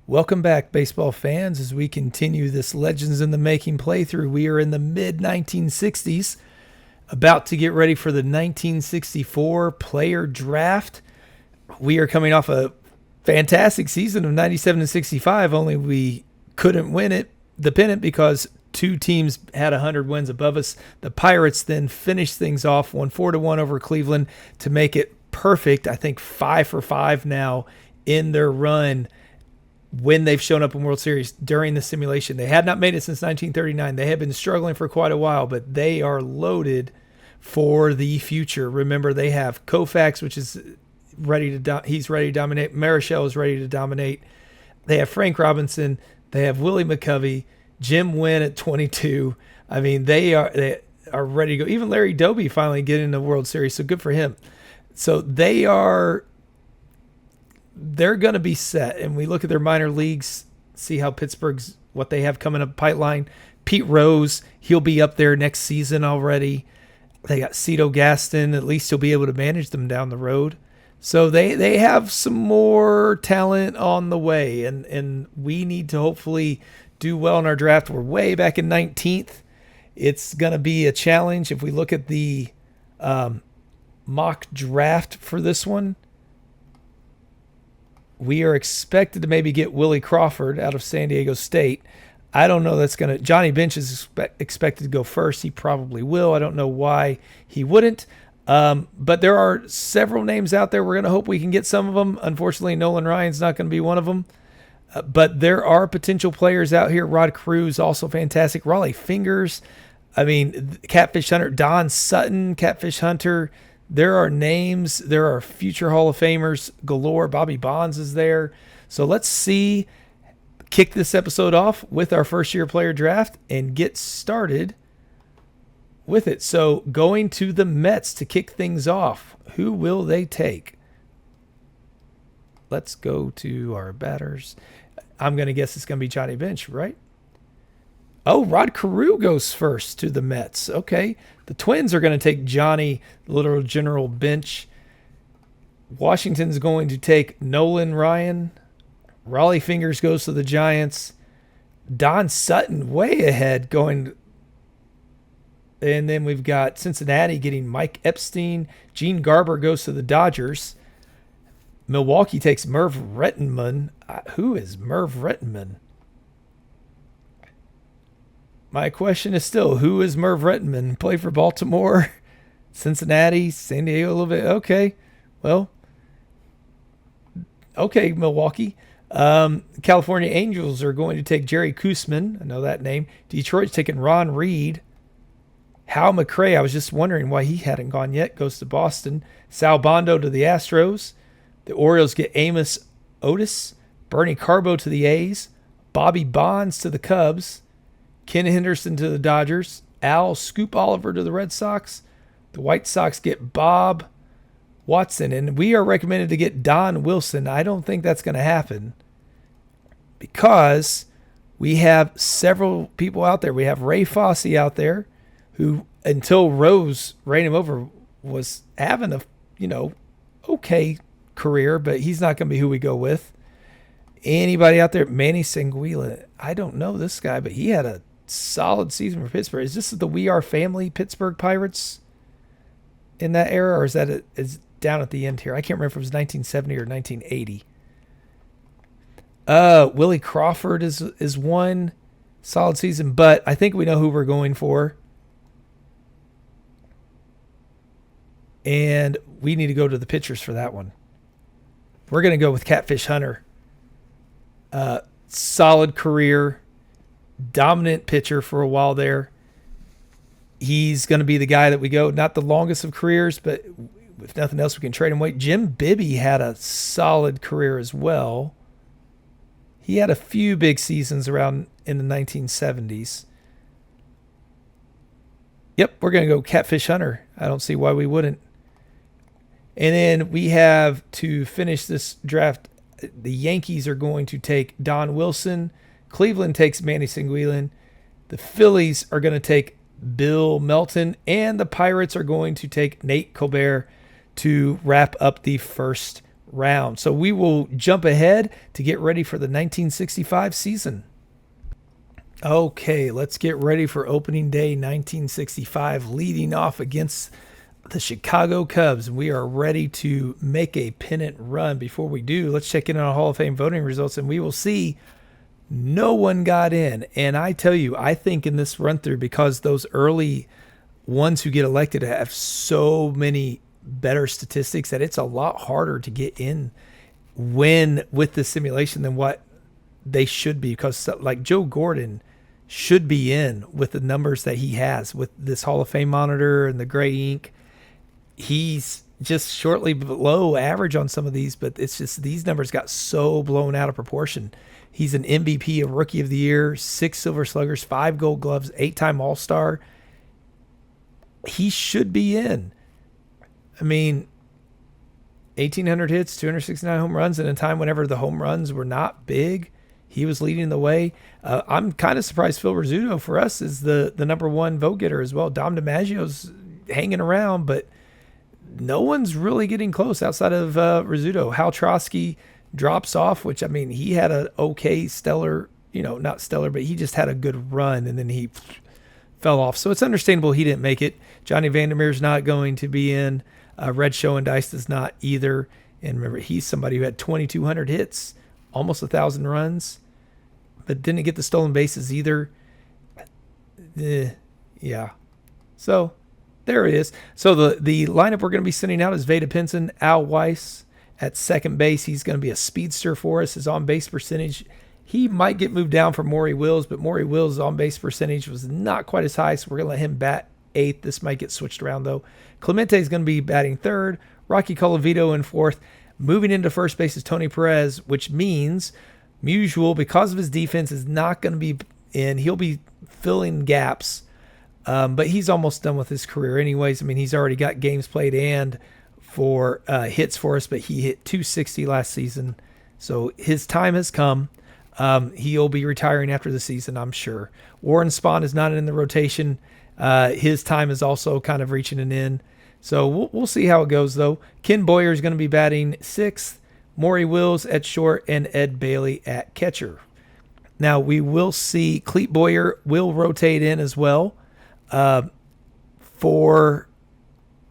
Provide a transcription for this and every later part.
Welcome back, baseball fans, as we continue this Legends in the Making playthrough. We are in the mid-1960s, about to get ready for the 1964 player draft. We are coming off a fantastic season of 97 and 65, only we couldn't win the pennant, because two teams had 100 wins above us. The Pirates then finished things off, won 4-1 over Cleveland to make it perfect. I think 5 for 5 now in their run when they've shown up in World Series during the simulation. They had not made it since 1939. They have been struggling for quite a while, but they are loaded for the future. Remember, they have Koufax, which is he's ready to dominate. Marichal is ready to dominate. They have Frank Robinson. They have Willie McCovey, Jim Wynn at 22. I mean, they are ready to go. Even Larry Doby finally getting in the World Series, so good for him. So they're going to be set. And we look at their minor leagues, see how what they have coming up pipeline. Pete Rose, he'll be up there next season already. They got Cito Gaston. At least he'll be able to manage them down the road. So they have some more talent on the way. And we need to hopefully do well in our draft. We're way back in 19th. It's going to be a challenge. If we look at the mock draft for this one, we are expected to maybe get Willie Crawford out of San Diego State. I don't know that's going to... Johnny Bench is expected to go first. He probably will. I don't know why he wouldn't. But there are several names out there. We're going to hope we can get some of them. Unfortunately, Nolan Ryan's not going to be one of them. But there are potential players out here. Rod Cruz, also fantastic. Raleigh Fingers. I mean, Catfish Hunter. Don Sutton, Catfish Hunter. There are names. There are future Hall of Famers galore. Bobby Bonds is there. So let's kick this episode off with our first year player draft and get started with it. So going to the Mets to kick things off. Who will they take? Let's go to our batters. I'm going to guess it's going to be Johnny Bench, right? Oh, Rod Carew goes first to the Mets. Okay. The Twins are going to take Johnny, literal General Bench. Washington's going to take Nolan Ryan. Raleigh Fingers goes to the Giants. Don Sutton way ahead going. And then we've got Cincinnati getting Mike Epstein. Gene Garber goes to the Dodgers. Milwaukee takes Merv Rettenman. Who is Merv Rettenman? My question is still, who is Merv Rettenman? Play for Baltimore, Cincinnati, San Diego a little bit. Okay. Well, okay, Milwaukee. California Angels are going to take Jerry Koosman. I know that name. Detroit's taking Ron Reed. Hal McRae, I was just wondering why he hadn't gone yet, goes to Boston. Sal Bondo to the Astros. The Orioles get Amos Otis. Bernie Carbo to the A's. Bobby Bonds to the Cubs. Ken Henderson to the Dodgers. Al Scoop Oliver to the Red Sox. The White Sox get Bob Watson. And we are recommended to get Don Wilson. I don't think that's going to happen because we have several people out there. We have Ray Fosse out there who, until Rose ran him over, was having a, okay career, but he's not going to be who we go with. Anybody out there? Manny Sanguila. I don't know this guy, but he had a solid season for Pittsburgh. Is this the We Are Family Pittsburgh Pirates in that era, or is that is down at the end here? I can't remember if it was 1970 or 1980. Willie Crawford is one solid season, but I think we know who we're going for. And we need to go to the pitchers for that one. We're going to go with Catfish Hunter. Solid career, dominant pitcher for a while there. He's going to be the guy that we go. Not the longest of careers, but if nothing else, we can trade him away. Jim Bibby had a solid career as well. He had a few big seasons around in the 1970s. Yep, we're going to go Catfish Hunter. I don't see why we wouldn't. And then we have, to finish this draft, the Yankees are going to take Don Wilson. Cleveland takes Manny Sanguilin. The Phillies are going to take Bill Melton. And the Pirates are going to take Nate Colbert to wrap up the first round. So we will jump ahead to get ready for the 1965 season. Okay, let's get ready for opening day 1965, leading off against the Chicago Cubs. We are ready to make a pennant run. Before we do, let's check in on Hall of Fame voting results, and we will see no one got in. And I tell you, I think in this run through, because those early ones who get elected have so many better statistics, that it's a lot harder to get in when with the simulation than what they should be, because like Joe Gordon should be in with the numbers that he has with this Hall of Fame monitor and the gray ink. He's just shortly below average on some of these, but it's just these numbers got so blown out of proportion. He's an MVP, a Rookie of the Year, 6 Silver Sluggers, 5 Gold Gloves, 8-time All-Star. He should be in. I mean, 1,800 hits, 269 home runs in a time whenever the home runs were not big. He was leading the way. I'm kind of surprised Phil Rizzuto for us is the number one vote getter as well. Dom DiMaggio's hanging around, but no one's really getting close outside of Rizzuto. Hal Trotsky drops off, which, I mean, he had an okay stellar, not stellar, but he just had a good run, and then he fell off. So it's understandable he didn't make it. Johnny Vandermeer's not going to be in. Red Schoendice does not either. And remember, he's somebody who had 2,200 hits, almost 1,000 runs, but didn't get the stolen bases either. Yeah. So there it is. So the lineup we're going to be sending out is Veda Pinson, Al Weiss at second base. He's going to be a speedster for us. His on-base percentage, he might get moved down for Maury Wills, but Maury Wills' on-base percentage was not quite as high, so we're going to let him bat eighth. This might get switched around, though. Clemente is going to be batting third. Rocky Colavito in fourth. Moving into first base is Tony Perez, which means Musial, because of his defense, is not going to be in. He'll be filling gaps, but he's almost done with his career anyways. I mean, he's already got games played and for hits for us, but he hit 260 last season, so his time has come. He'll be retiring after the season, I'm sure. Warren Spahn is not in the rotation. His time is also kind of reaching an end. So we'll see how it goes, though. Ken Boyer is going to be batting sixth, Maury Wills at short, and Ed Bailey at catcher. Now, we will see Clete Boyer will rotate in as well for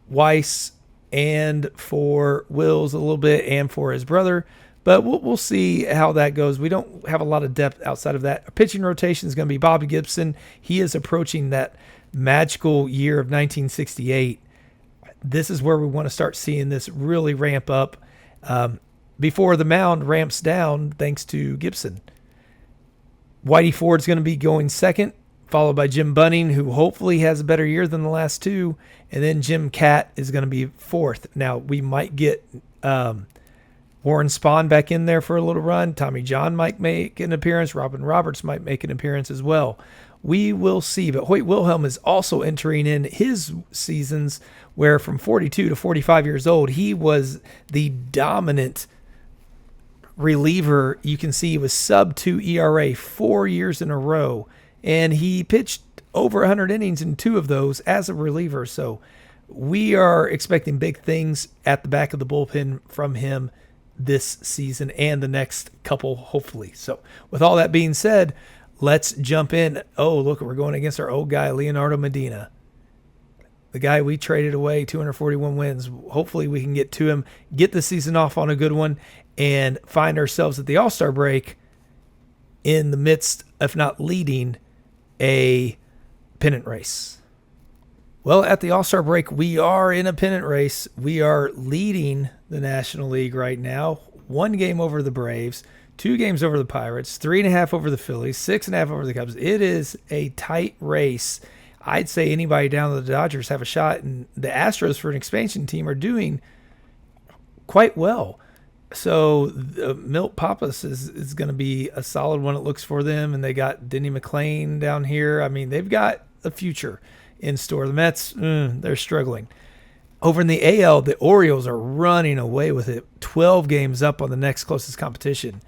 Weiss and for Wills a little bit and for his brother. But we'll see how that goes. We don't have a lot of depth outside of that. Our pitching rotation is going to be Bobby Gibson. He is approaching that magical year of 1968. This is where we want to start seeing this really ramp up before the mound ramps down thanks to Gibson. Whitey Ford's going to be going second, followed by Jim Bunning, who hopefully has a better year than the last two. And then Jim Catt is going to be fourth. Now, we might get Warren Spahn back in there for a little run. Tommy John might make an appearance. Robin Roberts might make an appearance as well. We will see. But Hoyt Wilhelm is also entering in his seasons where from 42 to 45 years old, he was the dominant reliever. You can see he was sub-2 ERA 4 years in a row. And he pitched over 100 innings in 2 of those as a reliever. So we are expecting big things at the back of the bullpen from him this season and the next couple, hopefully. So with all that being said, let's jump in. Oh, look, we're going against our old guy, Leonardo Medina. The guy we traded away, 241 wins. Hopefully we can get to him, get the season off on a good one, and find ourselves at the All-Star break in the midst, if not leading, a pennant race. Well, at the All-Star break, we are in a pennant race. We are leading the National League right now. 1 game over the Braves, 2 games over the Pirates, 3.5 over the Phillies, 6.5 over the Cubs. It is a tight race. I'd say anybody down to the Dodgers have a shot, and the Astros for an expansion team are doing quite well. So Milt Pappas is going to be a solid one, it looks, for them, and they got Denny McLain down here. I mean, they've got a future in store. The Mets, they're struggling. Over in the AL, the Orioles are running away with it, 12 games up on the next closest competition.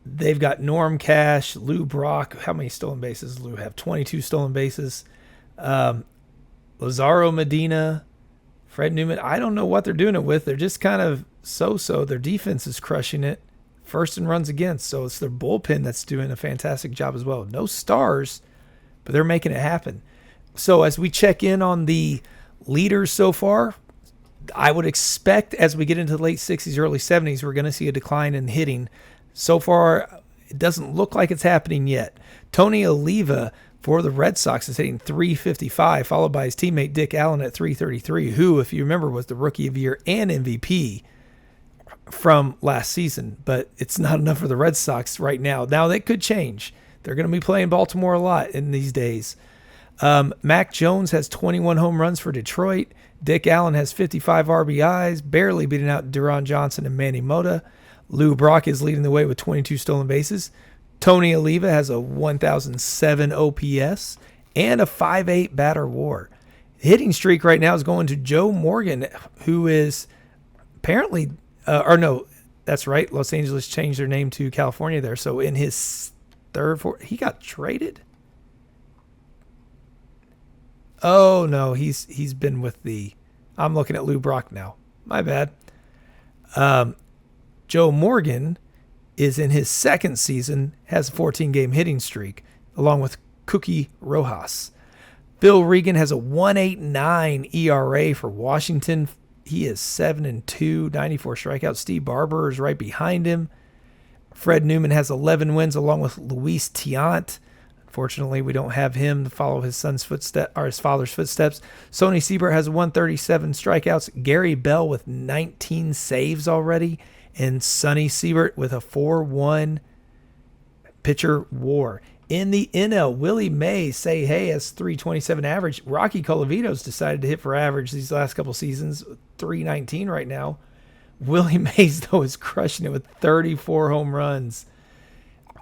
They've got Norm Cash, Lou Brock. How many stolen bases does Lou have? 22 stolen bases. Lazaro Medina, Fred Newman. I don't know what they're doing it with. They're just kind of so-so. Their defense is crushing it. First in runs against. So it's their bullpen that's doing a fantastic job as well. No stars, but they're making it happen. So as we check in on the leaders so far, I would expect as we get into the late 60s, early 70s, we're going to see a decline in hitting. So far, it doesn't look like it's happening yet. Tony Oliva for the Red Sox is hitting 355, followed by his teammate Dick Allen at 333, who, if you remember, was the Rookie of the Year and MVP from last season. But it's not enough for the Red Sox right now. Now, that could change. They're going to be playing Baltimore a lot in these days. Mac Jones has 21 home runs for Detroit. Dick Allen has 55 RBIs, barely beating out Duron Johnson and Manny Mota. Lou Brock is leading the way with 22 stolen bases. Tony Oliva has a 1,007 OPS and a 5.8 batter WAR. The hitting streak right now is going to Joe Morgan, who is apparently, that's right. Los Angeles changed their name to California there. So in his he got traded. Oh no, he's been with I'm looking at Lou Brock now. My bad. Joe Morgan is in his second season, has a 14-game hitting streak, along with Cookie Rojas. Bill Regan has a 1.89 ERA for Washington. He is 7-2, 94 strikeouts. Steve Barber is right behind him. Fred Newman has 11 wins, along with Luis Tiant. Unfortunately, we don't have him to follow his son's footsteps or his father's footsteps. Sonny Siebert has 137 strikeouts. Gary Bell with 19 saves already. And Sonny Siebert with a 4.1 pitcher WAR. In the NL, Willie Mays say hey has 327 average. Rocky Colavito's decided to hit for average these last couple seasons, 319 right now. Willie Mays, though, is crushing it with 34 home runs.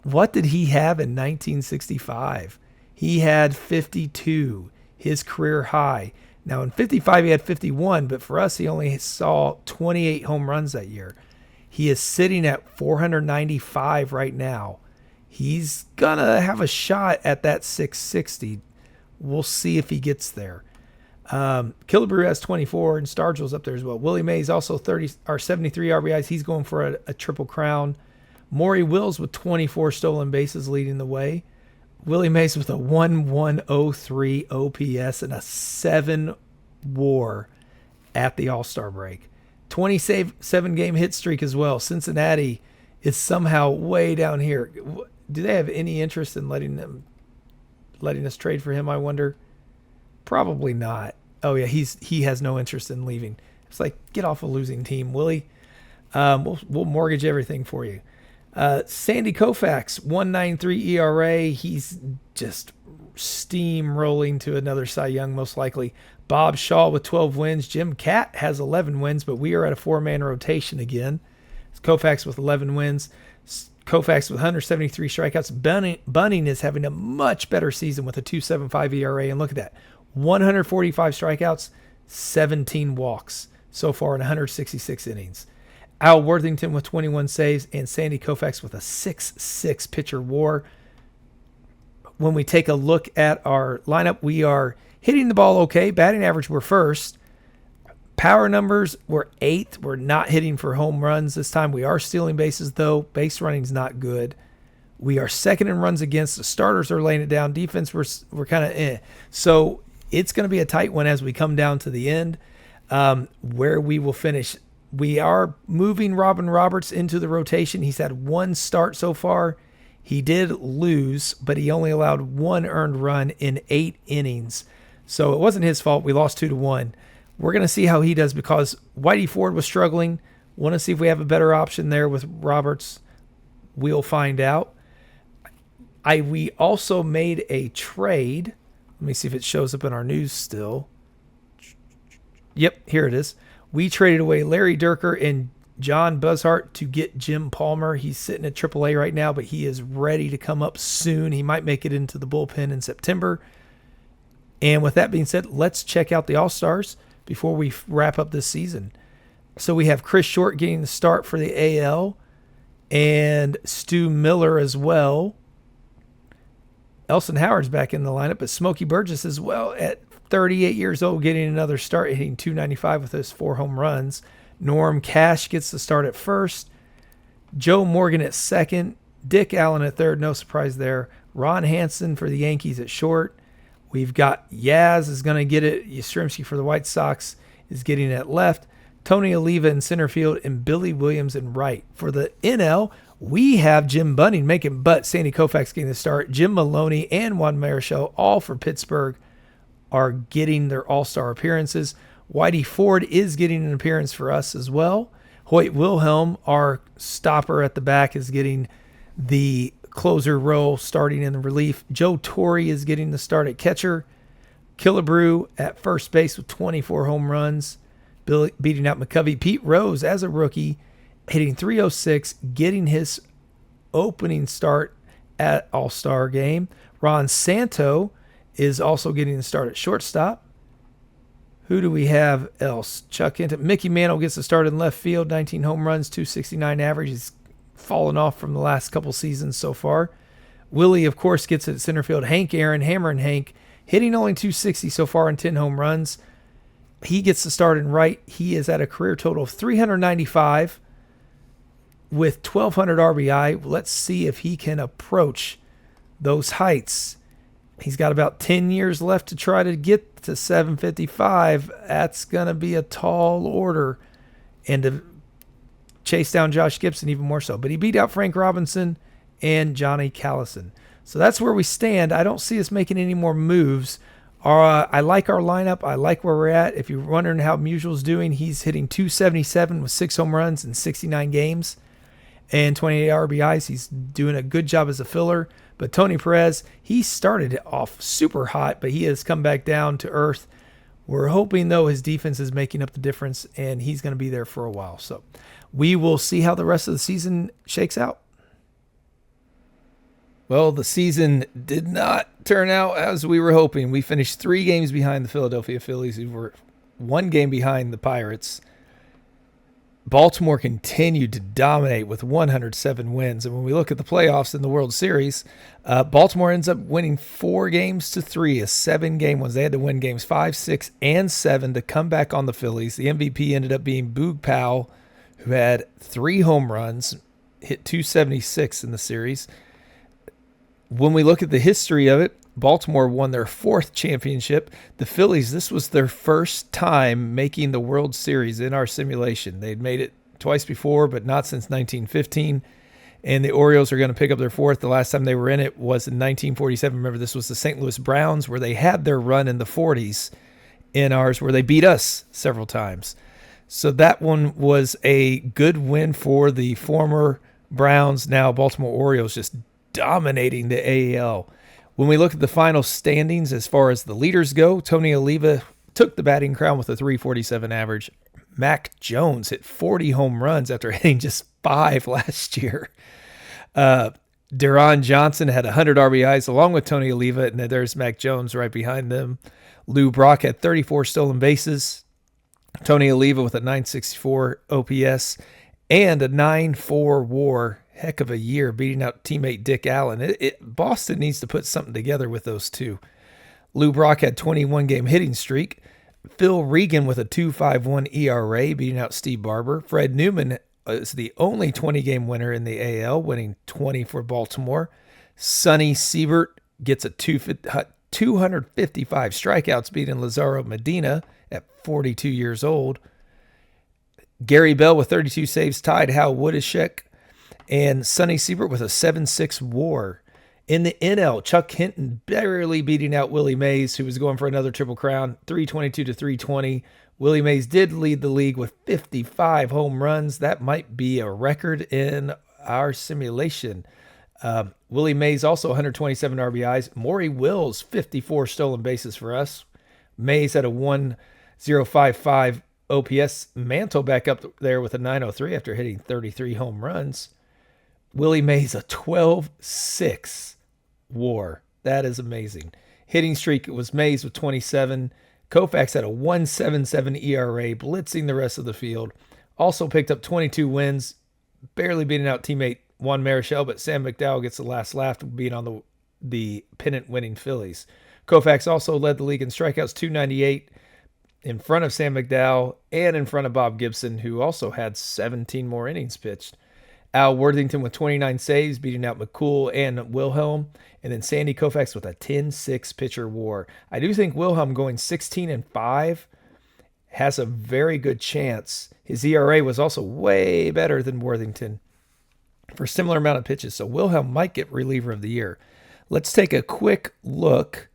What did he have in 1965? He had 52, his career high. Now, in 55, he had 51, but for us, he only saw 28 home runs that year. He is sitting at 495 right now. He's going to have a shot at that 660. We'll see if he gets there. Killebrew has 24, and Stargell's up there as well. Willie Mays also 73 RBIs. He's going for a triple crown. Maury Wills with 24 stolen bases leading the way. Willie Mays with a 1.103 OPS and a 7 WAR at the All-Star break. 27-game hit streak as well. Cincinnati is somehow way down here. Do they have any interest in letting us trade for him, I wonder? Probably not. Oh, yeah, he has no interest in leaving. It's like, get off a losing team, Willie. We'll mortgage everything for you. Sandy Koufax, 1.93 ERA. He's just steamrolling to another Cy Young, most likely. Bob Shaw with 12 wins. Jim Catt has 11 wins, but we are at a 4-man rotation again. Koufax with 11 wins. Koufax with 173 strikeouts. Bunning is having a much better season with a 2.75 ERA. And look at that. 145 strikeouts, 17 walks so far in 166 innings. Al Worthington with 21 saves and Sandy Koufax with a 6.6 pitcher WAR. When we take a look at our lineup, we are hitting the ball okay. Batting average, we're first. Power numbers, we're 8th. We're not hitting for home runs this time. We are stealing bases, though. Base running's not good. We are second in runs against. The starters are laying it down. Defense, we're kind of So it's going to be a tight one as we come down to the end, where we will finish. We are moving Robin Roberts into the rotation. He's had 1 start so far. He did lose, but he only allowed 1 earned run in 8 innings. So it wasn't his fault. We lost 2-1. We're going to see how he does because Whitey Ford was struggling. Want to see if we have a better option there with Roberts. We'll find out. We also made a trade. Let me see if it shows up in our news still. Yep, here it is. We traded away Larry Durker and John Buzzhart to get Jim Palmer. He's sitting at AAA right now, but he is ready to come up soon. He might make it into the bullpen in September. And with that being said, let's check out the All-Stars before we wrap up this season. So we have Chris Short getting the start for the AL and Stu Miller as well. Elson Howard's back in the lineup, but Smokey Burgess as well at 38 years old getting another start, hitting .295 with his 4 home runs. Norm Cash gets the start at first. Joe Morgan at second. Dick Allen at third. No surprise there. Ron Hansen for the Yankees at short. We've got Yaz is going to get it. Yastrzemski for the White Sox is getting it at left. Tony Oliva in center field and Billy Williams in right. For the NL, we have Jim Bunning making, but Sandy Koufax getting the start. Jim Maloney and Juan Marichal, all for Pittsburgh, are getting their all-star appearances. Whitey Ford is getting an appearance for us as well. Hoyt Wilhelm, our stopper at the back, is getting the closer role starting in the relief. Joe Torre is getting the start at catcher. Killebrew at first base with 24 home runs, beating out McCovey. Pete Rose, as a rookie, hitting .306, getting his opening start at All-Star Game. Ron Santo is also getting the start at shortstop. Who do we have else? Chuck Hinton. Mickey Mantle gets the start in left field, 19 home runs, .269 average. He's fallen off from the last couple seasons so far. Willie, of course, gets it at center field. Hank Aaron, Hammer and Hank, hitting only .260 so far in 10 home runs. He gets the start in right. He is at a career total of 395 with 1,200 RBI. Let's see if he can approach those heights. He's got about 10 years left to try to get to 755. That's going to be a tall order. And to chase down Josh Gibson even more so. But he beat out Frank Robinson and Johnny Callison. So that's where we stand. I don't see us making any more moves. I like our lineup. I like where we're at. If you're wondering how Musial's doing, he's hitting .277 with 6 home runs in 69 games and 28 RBIs. He's doing a good job as a filler. But Tony Perez, he started off super hot, but he has come back down to earth. We're hoping, though, his defense is making up the difference, and he's going to be there for a while. So we will see how the rest of the season shakes out. Well, the season did not turn out as we were hoping. We finished 3 games behind the Philadelphia Phillies, who were 1 game behind the Pirates. Baltimore continued to dominate with 107 wins. And when we look at the playoffs in the World Series, Baltimore ends up winning 4 games to 3, a 7-game ones. They had to win games 5, 6, and 7 to come back on the Phillies. The MVP ended up being Boog Powell, who had 3 home runs, hit .276 in the series. When we look at the history of it, Baltimore won their 4th championship. The Phillies, this was their first time making the World Series in our simulation. They'd made it twice before, but not since 1915. And the Orioles are going to pick up their 4th. The last time they were in it was in 1947. Remember, this was the St. Louis Browns, where they had their run in the 40s in ours, where they beat us several times. So that one was a good win for the former Browns, now Baltimore Orioles, just dominating the AL. When we look at the final standings as far as the leaders go, Tony Oliva took the batting crown with a .347 average. Mac Jones hit 40 home runs after hitting just 5 last year. Deron Johnson had 100 RBIs along with Tony Oliva, and there's Mac Jones right behind them. Lou Brock had 34 stolen bases. Tony Oliva with a .964 OPS and a .94 WAR. Heck of a year, beating out teammate Dick Allen. Boston needs to put something together with those two. Lou Brock had 21-game hitting streak. Phil Regan with a .251 ERA, beating out Steve Barber. Fred Newman is the only 20-game winner in the AL, winning 20 for Baltimore. Sonny Siebert gets a 255 strikeouts, beating Lazaro Medina at 42 years old. Gary Bell with 32 saves tied Hal Woodishek. And Sonny Siebert with a 7.6 WAR. In the NL, Chuck Hinton barely beating out Willie Mays, who was going for another Triple Crown, 322 to 320. Willie Mays did lead the league with 55 home runs. That might be a record in our simulation. Willie Mays also 127 RBIs. Maury Wills, 54 stolen bases for us. Mays had a 1.055 OPS. Mantle back up there with a .903 after hitting 33 home runs. Willie Mays, a 12.6 WAR. That is amazing. Hitting streak, it was Mays with 27. Koufax had a 1.77 ERA, blitzing the rest of the field. Also picked up 22 wins, barely beating out teammate Juan Marichal, but Sam McDowell gets the last laugh, being on the pennant-winning Phillies. Koufax also led the league in strikeouts, 298. in front of Sam McDowell and in front of Bob Gibson, who also had 17 more innings pitched. Al Worthington with 29 saves, beating out McCool and Wilhelm. And then Sandy Koufax with a 10-6 pitcher WAR. I do think Wilhelm going 16-5 has a very good chance. His ERA was also way better than Worthington for a similar amount of pitches. So Wilhelm might get reliever of the year. Let's take a quick look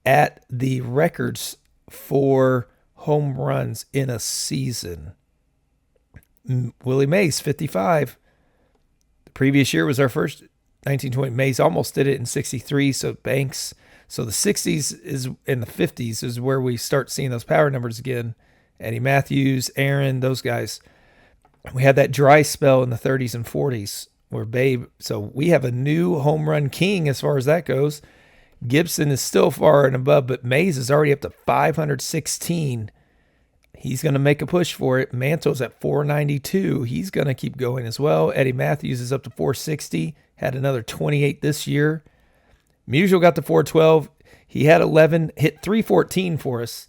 at the records for home runs in a season. Willie Mays, 55. The previous year was our first 1920. Mays almost did it in 63. So Banks. So the 60s is and the 50s is where we start seeing those power numbers again. Eddie Matthews, Aaron, those guys. We had that dry spell in the 30s and 40s where Babe. So we have a new home run king as far as that goes. Gibson is still far and above, but Mays is already up to 516. He's going to make a push for it. Manto's at 492. He's going to keep going as well. Eddie Matthews is up to 460. Had another 28 this year. Musial got to 412. He had 11, hit 314 for us.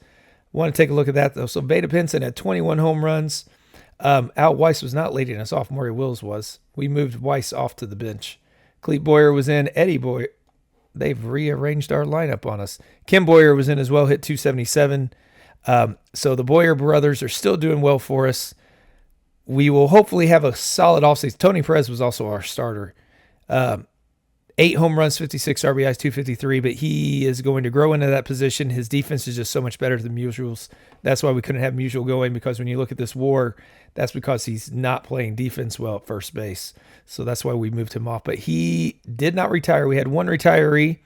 Want to take a look at that, though. So Veda Pinson had 21 home runs. Al Weiss was not leading us off. Maury Wills was. We moved Weiss off to the bench. Clete Boyer was in. Eddie Boyer. They've rearranged our lineup on us. Kim Boyer was in as well, hit 277. So the Boyer brothers are still doing well for us. We will hopefully have a solid offseason. Tony Perez was also our starter. 8 home runs, 56 RBIs, 253, but he is going to grow into that position. His defense is just so much better than Musial's. That's why we couldn't have Musial going, because when you look at this WAR, that's because he's not playing defense well at first base. So that's why we moved him off. But he did not retire. We had one retiree.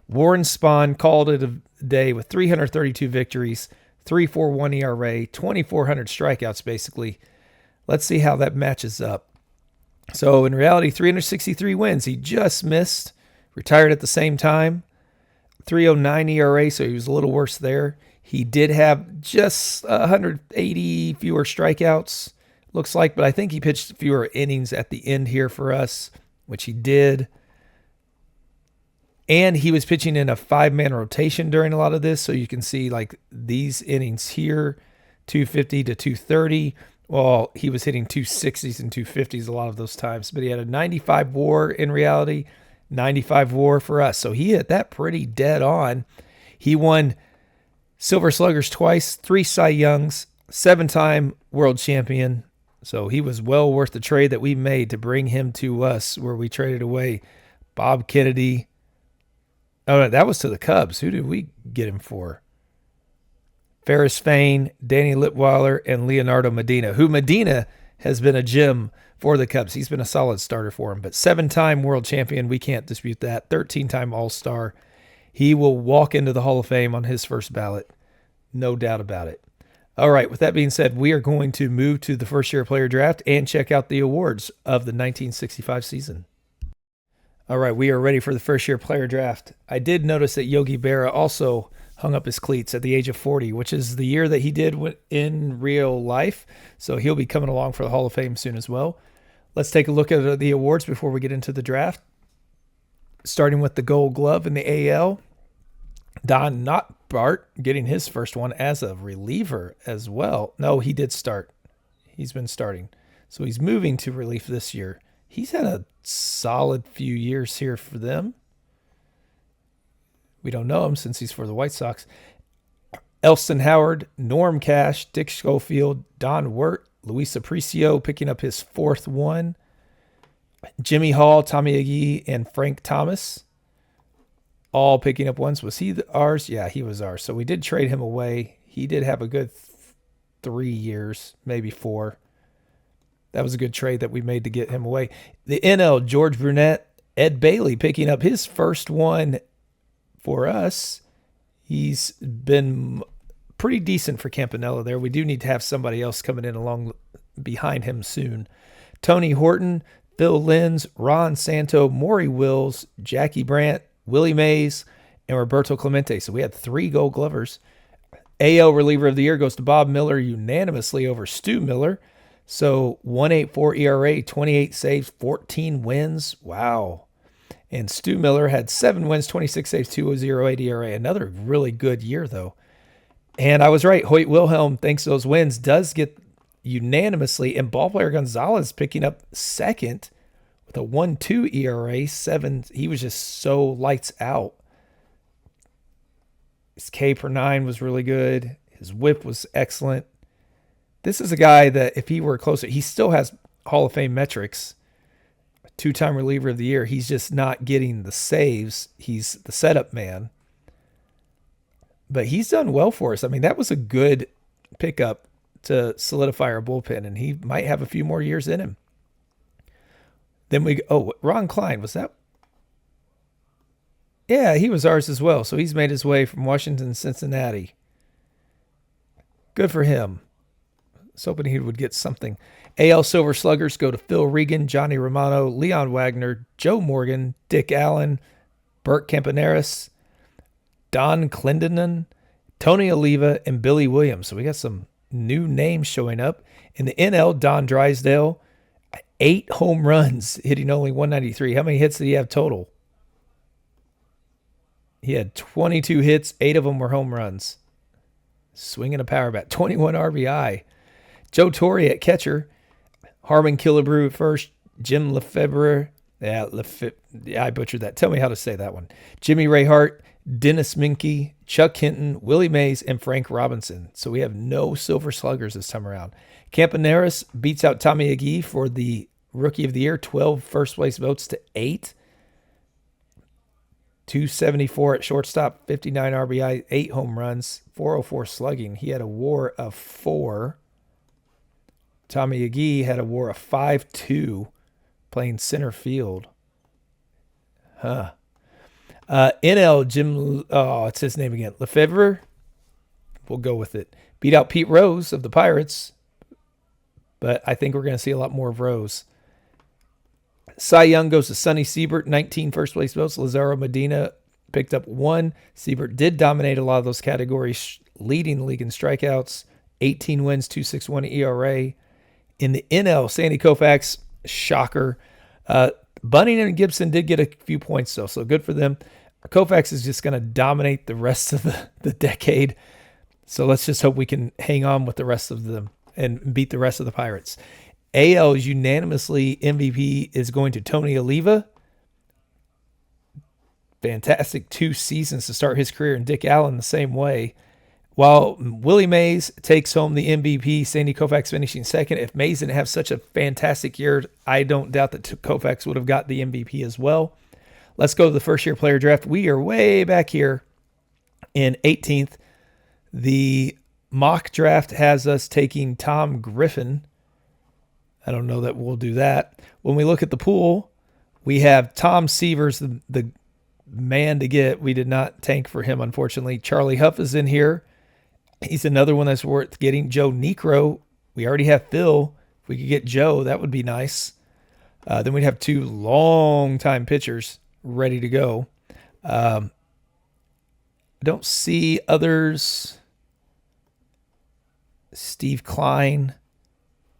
Warren Spahn called it a day with 332 victories, 3.41 ERA, 2,400 strikeouts basically. Let's see how that matches up. So in reality, 363 wins. He just missed, retired at the same time. 309 ERA, so he was a little worse there. He did have just 180 fewer strikeouts, looks like, but I think he pitched fewer innings at the end here for us, which he did. And he was pitching in a 5-man rotation during a lot of this, so you can see like these innings here, 250 to 230. Well, he was hitting 260s and 250s a lot of those times, but he had a 95 WAR in reality, 95 WAR for us. So he hit that pretty dead on. He won Silver Sluggers twice, 3 Cy Youngs, 7-time world champion. So he was well worth the trade that we made to bring him to us, where we traded away Bob Kennedy. Oh, no, that was to the Cubs. Who did we get him for? Ferris Fain, Danny Litweiler, and Leonardo Medina, who Medina has been a gem for the Cubs. He's been a solid starter for him, but 7-time world champion, we can't dispute that. 13-time All-Star. He will walk into the Hall of Fame on his first ballot. No doubt about it. All right, with that being said, we are going to move to the first-year player draft and check out the awards of the 1965 season. All right, we are ready for the first-year player draft. I did notice that Yogi Berra also hung up his cleats at the age of 40, which is the year that he did in real life. So he'll be coming along for the Hall of Fame soon as well. Let's take a look at the awards before we get into the draft. Starting with the Gold Glove in the AL. Don Notbart getting his first one as a reliever as well. No, he did start. He's been starting. So he's moving to relief this year. He's had a solid few years here for them. We don't know him since he's for the White Sox. Elston Howard, Norm Cash, Dick Schofield, Don Wirt, Luis Aparicio picking up his 4th one. Jimmy Hall, Tommy Agee, and Frank Thomas all picking up ones. Was he ours? Yeah, he was ours. So we did trade him away. He did have a good 3 years, maybe 4. That was a good trade that we made to get him away. The NL, George Brunette, Ed Bailey picking up his first one for us. He's been pretty decent for Campanella there. We do need to have somebody else coming in along behind him soon. Tony Horton, Phil Linz, Ron Santo, Maury Wills, Jackie Brandt, Willie Mays, and Roberto Clemente. So we had 3 Gold Glovers. AL reliever of the year goes to Bob Miller unanimously over Stu Miller. So 1.84 ERA, 28 saves, 14 wins. Wow. And Stu Miller had 7 wins, 26 saves, 2.08 ERA. Another really good year, though. And I was right. Hoyt Wilhelm, thanks to those wins, does get unanimously. And ballplayer Gonzalez picking up second with a 1.2 ERA, 7. He was just so lights out. His K per 9 was really good. His whip was excellent. This is a guy that if he were closer, he still has Hall of Fame metrics. 2-time reliever of the year. He's just not getting the saves. He's the setup man. But he's done well for us. I mean, that was a good pickup to solidify our bullpen, and he might have a few more years in him. Then Ron Klein, was that? Yeah, he was ours as well. So he's made his way from Washington to Cincinnati. Good for him. I was hoping he would get something. AL Silver Sluggers go to Phil Regan, Johnny Romano, Leon Wagner, Joe Morgan, Dick Allen, Bert Campaneris, Don Clendenon, Tony Oliva, and Billy Williams. So we got some new names showing up. In the NL, Don Drysdale, 8 home runs, hitting only 193. How many hits did he have total? He had 22 hits. 8 of them were home runs. Swinging a power bat. 21 RBI. Joe Torre at catcher. Harmon Killebrew at first. Jim Lefebvre. Yeah, I butchered that. Tell me how to say that one. Jimmy Ray Hart, Dennis Minke, Chuck Hinton, Willie Mays, and Frank Robinson. So we have no Silver Sluggers this time around. Campaneris beats out Tommy Agee for the Rookie of the Year. 12 first place votes to 8. 274 at shortstop, 59 RBI, 8 home runs, 404 slugging. He had a WAR of 4. Tommy Agee had a WAR of 5.2, playing center field. NL Jim, it's his name again, Lefebvre. We'll go with it. Beat out Pete Rose of the Pirates, but I think we're going to see a lot more of Rose. Cy Young goes to Sonny Siebert, 19 first place votes. Lazaro Medina picked up 1. Siebert did dominate a lot of those categories, leading the league in strikeouts, 18 wins, 2.61 ERA. In the NL, Sandy Koufax, shocker. Bunning and Gibson did get a few points, though, so good for them. Koufax is just going to dominate the rest of the decade, so let's just hope we can hang on with the rest of them and beat the rest of the Pirates. AL's unanimously MVP is going to Tony Oliva. Fantastic 2 seasons to start his career, and Dick Allen the same way. While Willie Mays takes home the MVP, Sandy Koufax finishing second. If Mays didn't have such a fantastic year, I don't doubt that Koufax would have got the MVP as well. Let's go to the first-year player draft. We are way back here in 18th. The mock draft has us taking Tom Griffin. I don't know that we'll do that. When we look at the pool, we have Tom Severs, the man to get. We did not tank for him, unfortunately. Charlie Huff is in here. He's another one that's worth getting. Joe Niekro. We already have Phil. If we could get Joe, that would be nice. Then we'd have 2 long-time pitchers ready to go. I don't see others. Steve Klein.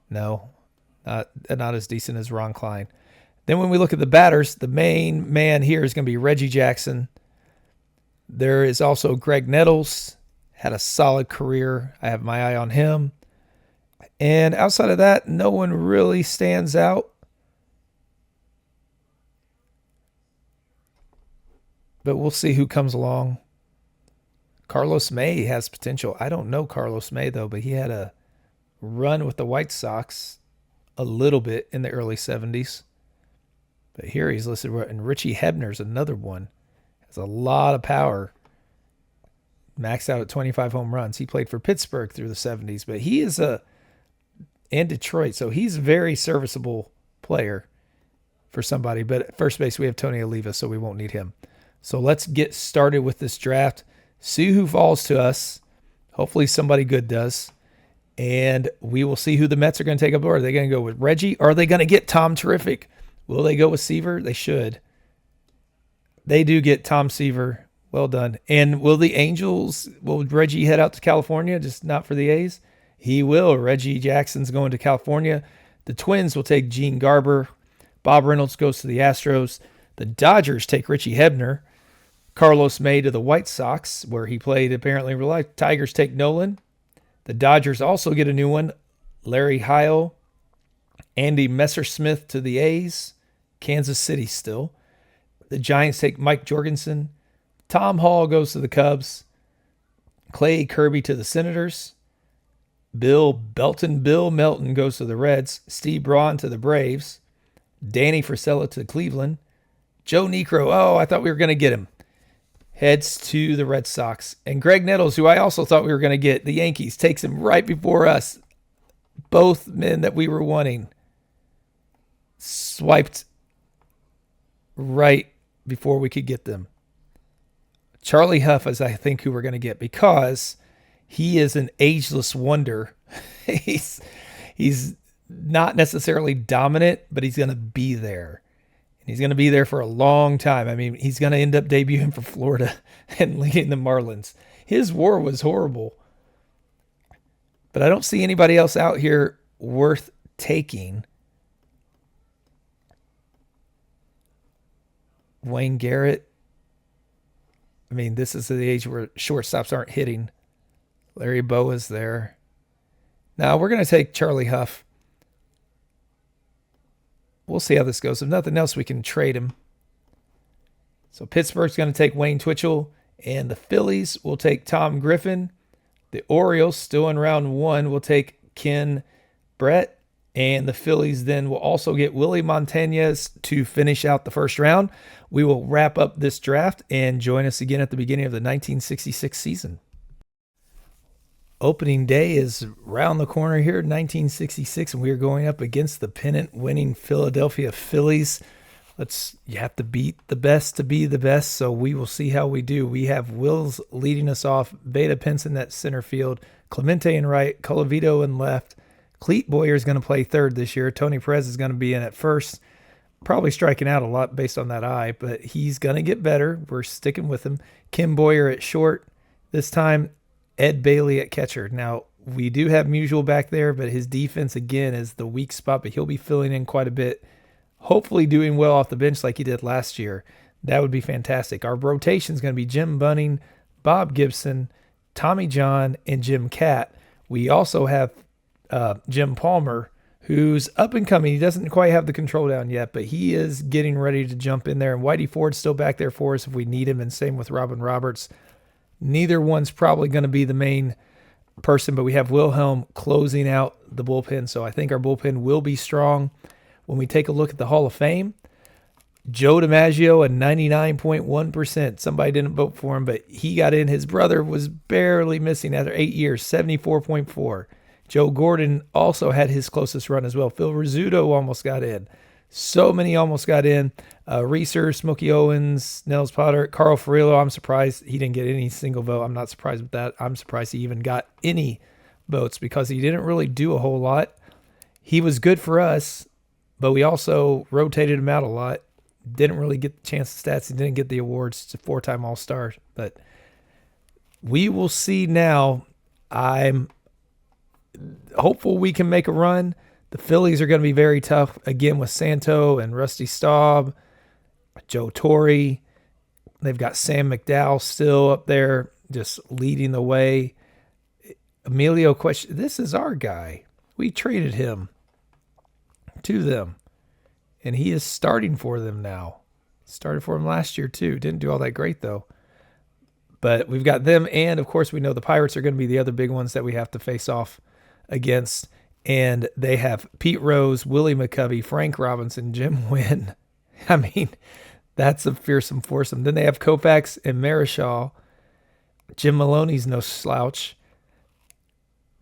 No. Not as decent as Ron Klein. Then when we look at the batters, the main man here is going to be Reggie Jackson. There is also Greg Nettles. Had a solid career. I have my eye on him. And outside of that, no one really stands out. But we'll see who comes along. Carlos May has potential. I don't know Carlos May, though, but he had a run with the White Sox a little bit in the early 70s. But here he's listed, and Richie Hebner's another one. Has a lot of power. Maxed out at 25 home runs. He played for Pittsburgh through the 70s, but he is and Detroit, so he's a very serviceable player for somebody. But at first base, we have Tony Oliva, so we won't need him. So let's get started with this draft. See who falls to us. Hopefully somebody good does. And we will see who the Mets are going to take up. Are they going to go with Reggie? Or are they going to get Tom Terrific? Will they go with Seaver? They should. They do get Tom Seaver. Well done. And will Reggie head out to California, just not for the A's? He will. Reggie Jackson's going to California. The Twins will take Gene Garber. Bob Reynolds goes to the Astros. The Dodgers take Richie Hebner. Carlos May to the White Sox, where he played apparently in real life. Tigers take Nolan. The Dodgers also get a new one. Larry Heil. Andy Messersmith to the A's. Kansas City still. The Giants take Mike Jorgensen. Tom Hall goes to the Cubs. Clay Kirby to the Senators. Bill Melton goes to the Reds. Steve Braun to the Braves. Danny Frisella to Cleveland. Joe Niekro, I thought we were going to get him, heads to the Red Sox. And Greg Nettles, who I also thought we were going to get, the Yankees, takes him right before us. Both men that we were wanting swiped right before we could get them. Charlie Huff is, I think, who we're going to get because he is an ageless wonder. he's not necessarily dominant, but he's going to be there. And he's going to be there for a long time. I mean, he's going to end up debuting for Florida and leading the Marlins. His WAR was horrible. But I don't see anybody else out here worth taking. Wayne Garrett. I mean, this is the age where shortstops aren't hitting. Larry Bowa's there. Now, we're going to take Charlie Huff. We'll see how this goes. If nothing else, we can trade him. So Pittsburgh's going to take Wayne Twitchell, and the Phillies will take Tom Griffin. The Orioles, still in round one, will take Ken Brett, and the Phillies then will also get Willie Montañez to finish out the first round. We will wrap up this draft and join us again at the beginning of the 1966 season. Opening day is round the corner here, 1966, and we are going up against the pennant-winning Philadelphia Phillies. You have to beat the best to be the best, so we will see how we do. We have Wills leading us off, Beta Pinson at center field, Clemente in right, Colavito in left. Cleet Boyer is going to play third this year. Tony Perez is going to be in at first, probably striking out a lot based on that eye, but he's going to get better. We're sticking with him. Kim Boyer at short this time. Ed Bailey at catcher. Now, we do have Musial back there, but his defense, again, is the weak spot, but he'll be filling in quite a bit. Hopefully doing well off the bench like he did last year. That would be fantastic. Our rotation is going to be Jim Bunning, Bob Gibson, Tommy John, and Jim Catt. We also have Jim Palmer, who's up and coming. He doesn't quite have the control down yet, but he is getting ready to jump in there. And Whitey Ford's still back there for us if we need him, and same with Robin Roberts. Neither one's probably going to be the main person, but we have Wilhelm closing out the bullpen, so I think our bullpen will be strong. When we take a look at the Hall of Fame, Joe DiMaggio at 99.1%. Somebody didn't vote for him, but he got in. His brother was barely missing after 8 years, 74.4. Joe Gordon also had his closest run as well. Phil Rizzuto almost got in. So many almost got in. Reeser, Smokey Owens, Nels Potter, Carl Furillo. I'm surprised he didn't get any single vote. I'm not surprised with that. I'm surprised he even got any votes because he didn't really do a whole lot. He was good for us, but we also rotated him out a lot. Didn't really get the chance to stats. He didn't get the awards. It's a 4-time All-Star. But we will see now. I'm hopeful we can make a run. The Phillies are going to be very tough, again, with Santo and Rusty Staub, Joe Torre. They've got Sam McDowell still up there just leading the way. Emilio question. This is our guy. We traded him to them, and he is starting for them now. Started for him last year, too. Didn't do all that great, though. But we've got them, and, of course, we know the Pirates are going to be the other big ones that we have to face off against. And they have Pete Rose, Willie McCovey, Frank Robinson, Jim Wynn. I mean, that's a fearsome foursome. Then they have Koufax and Marichal. Jim Maloney's no slouch.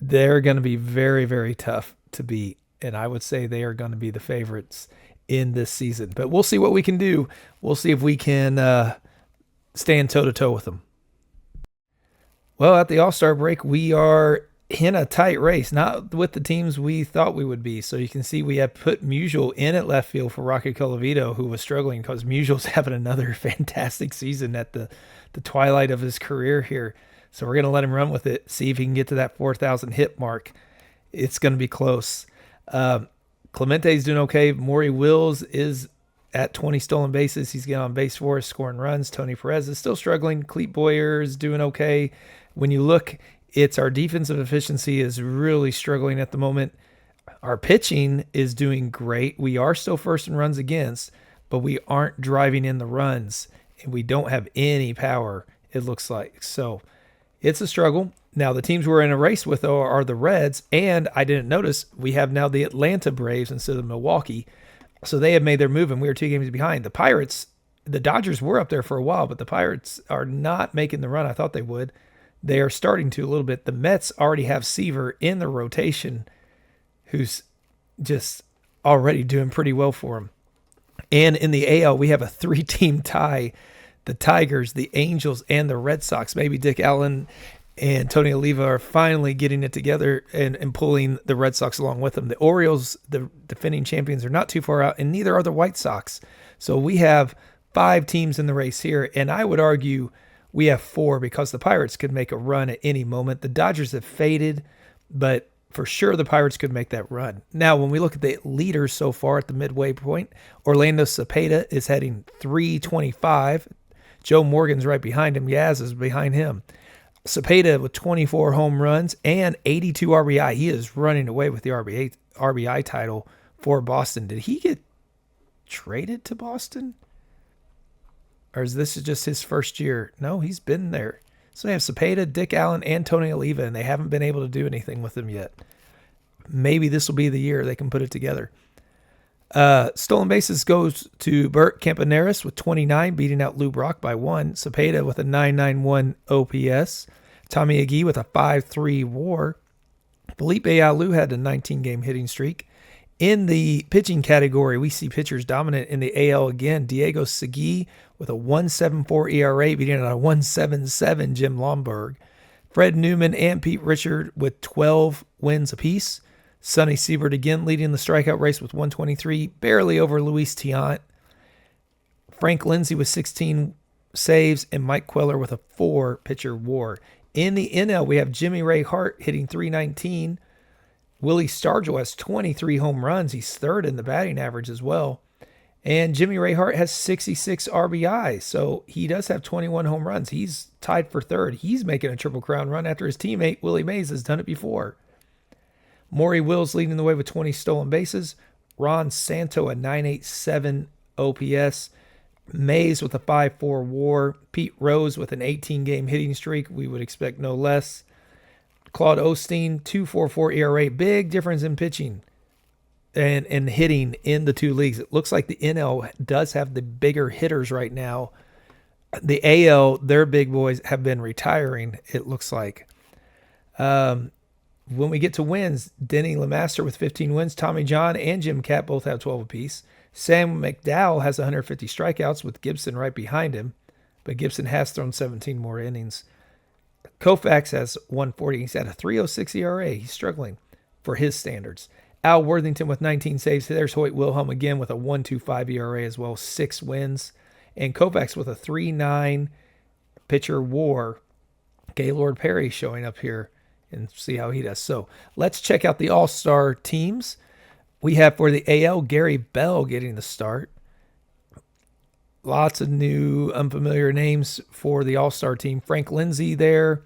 They're going to be very, very tough to beat. And I would say they are going to be the favorites in this season. But we'll see what we can do. We'll see if we can stand toe-to-toe with them. Well, at the All-Star break, we are in a tight race, not with the teams we thought we would be. So you can see we have put Musial in at left field for Rocky Colavito, who was struggling because Musial's having another fantastic season at the twilight of his career here. So we're going to let him run with it, see if he can get to that 4,000 hit mark. It's going to be close. Clemente's doing okay. Maury Wills is at 20 stolen bases. He's getting on base for us, scoring runs. Tony Perez is still struggling. Clete Boyer is doing okay. When you look, it's our defensive efficiency is really struggling at the moment. Our pitching is doing great. We are still first in runs against, but we aren't driving in the runs, and we don't have any power, it looks like. So it's a struggle. Now, the teams we're in a race with are the Reds, and I didn't notice we have now the Atlanta Braves instead of Milwaukee. So they have made their move, and we are 2 games behind. The Pirates, the Dodgers were up there for a while, but the Pirates are not making the run I thought they would. They are starting to a little bit. The Mets already have Seaver in the rotation, who's just already doing pretty well for them. And in the AL, we have a 3-team tie. The Tigers, the Angels, and the Red Sox. Maybe Dick Allen and Tony Oliva are finally getting it together and pulling the Red Sox along with them. The Orioles, the defending champions, are not too far out, and neither are the White Sox. So we have 5 teams in the race here, and I would argue we have 4 because the Pirates could make a run at any moment. The Dodgers have faded, but for sure the Pirates could make that run. Now, when we look at the leaders so far at the midway point, Orlando Cepeda is heading 325. Joe Morgan's right behind him. Yaz is behind him. Cepeda with 24 home runs and 82 RBI. He is running away with the RBI title for Boston. Did he get traded to Boston? Or is this just his first year? No, he's been there. So they have Cepeda, Dick Allen, and Tony Oliva, and they haven't been able to do anything with him yet. Maybe this will be the year they can put it together. Stolen bases goes to Bert Campaneris with 29, beating out Lou Brock by 1. Cepeda with a 991 OPS. Tommy Agee with a 5.3 WAR. Felipe Alou had a 19-game hitting streak. In the pitching category, we see pitchers dominant in the AL again. Diego Segui with a 1.74 ERA, beating out a 1.77 Jim Lomberg. Fred Newman and Pete Richard with 12 wins apiece. Sonny Siebert again leading the strikeout race with 123, barely over Luis Tiant. Frank Lindsay with 16 saves, and Mike Queller with a 4-pitcher WAR. In the NL, we have Jimmy Ray Hart hitting 319. Willie Stargell has 23 home runs. He's 3rd in the batting average as well. And Jimmy Ray Hart has 66 RBI, so he does have 21 home runs. He's tied for 3rd. He's making a Triple Crown run after his teammate Willie Mays has done it before. Maury Wills leading the way with 20 stolen bases. Ron Santo a 987 OPS. Mays with a 5.4 WAR. Pete Rose with an 18-game hitting streak. We would expect no less. Claude Osteen, 2.44 ERA. Big difference in pitching and hitting in the 2 leagues. It looks like the NL does have the bigger hitters right now. The AL, their big boys have been retiring, it looks like. When we get to wins, Denny LeMaster with 15 wins. Tommy John and Jim Kapp both have 12 apiece. Sam McDowell has 150 strikeouts with Gibson right behind him, but Gibson has thrown 17 more innings. Koufax has 140. He's at a 3.06 ERA. He's struggling for his standards. Al Worthington with 19 saves. There's Hoyt Wilhelm again with a 1.25 ERA as well, 6 wins. And Koufax with a 3.9 pitcher WAR. Gaylord Perry showing up here and see how he does. So let's check out the All-Star teams. We have for the AL, Gary Bell getting the start. Lots of new unfamiliar names for the All-Star team. Frank Lindsay there.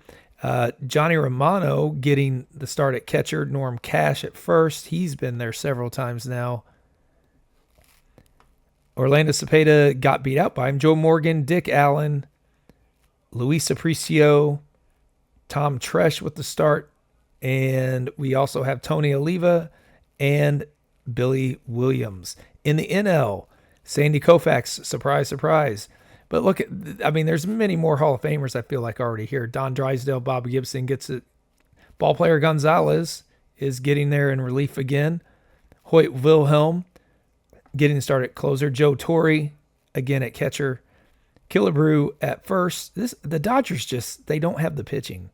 Johnny Romano getting the start at catcher. Norm Cash at first. He's been there several times now. Orlando Cepeda got beat out by him. Joe Morgan, Dick Allen, Luis Aparicio, Tom Tresh with the start. And we also have Tony Oliva and Billy Williams. In the NL, Sandy Koufax, surprise, surprise. But look, there's many more Hall of Famers I feel like already here. Don Drysdale, Bob Gibson gets it. Ballplayer Gonzalez is getting there in relief again. Hoyt Wilhelm getting started at closer. Joe Torre again at catcher. Killebrew at first. The Dodgers they don't have the pitching.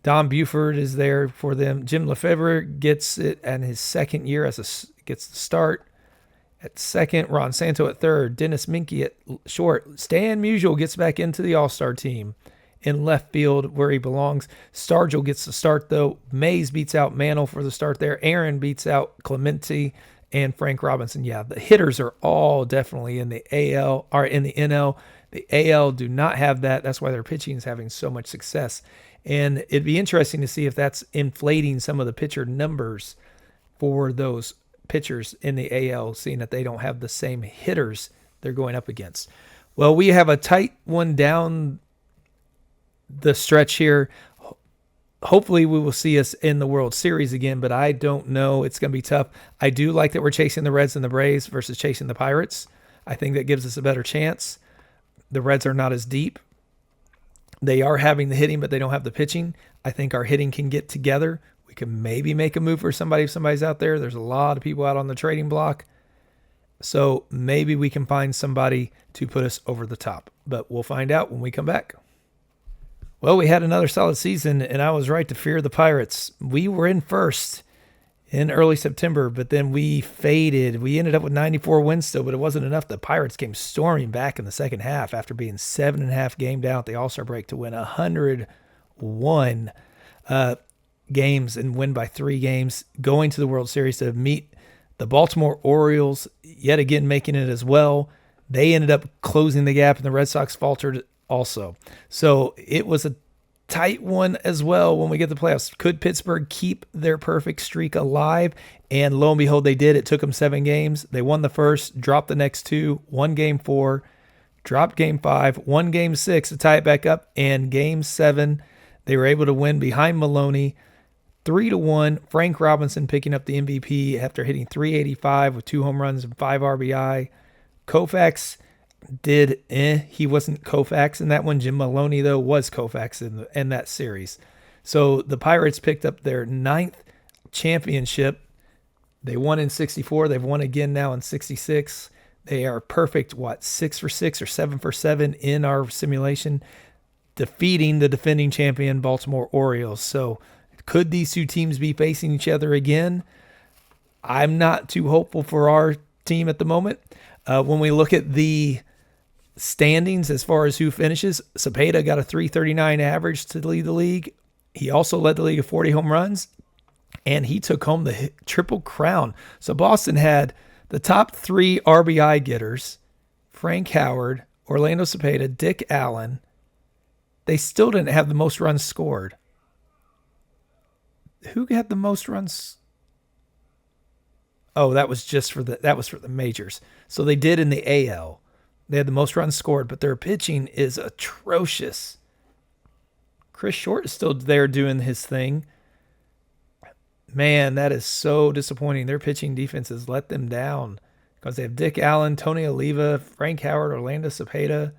Don Buford is there for them. Jim Lefebvre gets it in his second year gets the start at second. Ron Santo at third. Dennis Minke at short. Stan Musial gets back into the All-Star team in left field where he belongs. Stargell gets the start, though. Mays beats out Mantle for the start there. Aaron beats out Clemente. and Frank Robinson. Yeah, the hitters are all definitely in the AL or in the NL. The AL do not have that. That's why their pitching is having so much success. And it'd be interesting to see if that's inflating some of the pitcher numbers for those pitchers in the AL, seeing that they don't have the same hitters they're going up against. Well, we have a tight one down the stretch here. Hopefully we will see us in the World Series again, but I don't know. It's going to be tough. I do like that we're chasing the Reds and the Braves versus chasing the Pirates. I think that gives us a better chance. The Reds are not as deep. They are having the hitting, but they don't have the pitching. I think our hitting can get together. We can maybe make a move for somebody if somebody's out there. There's a lot of people out on the trading block. So maybe we can find somebody to put us over the top. But we'll find out when we come back. Well, we had another solid season, and I was right to fear the Pirates. We were in first in early September, but then we faded. We ended up with 94 wins still, but it wasn't enough. The Pirates came storming back in the second half after being 7.5 game down at the All-Star break to win 101 games and win by 3 games, going to the World Series to meet the Baltimore Orioles, yet again making it as well. They ended up closing the gap, and the Red Sox faltered also. So it was a tight one as well when we get the playoffs. Could Pittsburgh keep their perfect streak alive? And lo and behold, they did. It took them 7 games. They won the first, dropped the next 2, won game 4, dropped game 5, won game 6 to tie it back up. And game 7, they were able to win behind Maloney 3-1. Frank Robinson picking up the MVP after hitting .385 with 2 home runs and 5 RBI. Koufax did he wasn't Koufax in that one. Jim Maloney, though, was Koufax in that series. So the Pirates picked up their 9th championship. They won in 64. They've won again now in 66. They are perfect, 6 for 6 or 7 for 7 in our simulation, defeating the defending champion Baltimore Orioles. So could these two teams be facing each other again? I'm not too hopeful for our team at the moment. When we look at the standings as far as who finishes, Cepeda got a .339 average to lead the league. He also led the league of 40 home runs, and he took home the Triple Crown. So Boston had the top 3 RBI getters, Frank Howard, Orlando Cepeda, Dick Allen. They still didn't have the most runs scored. Who had the most runs? Oh, that was for the majors. So they did in the AL. They had the most runs scored, but their pitching is atrocious. Chris Short is still there doing his thing. Man, that is so disappointing. Their pitching defense has let them down because they have Dick Allen, Tony Oliva, Frank Howard, Orlando Cepeda,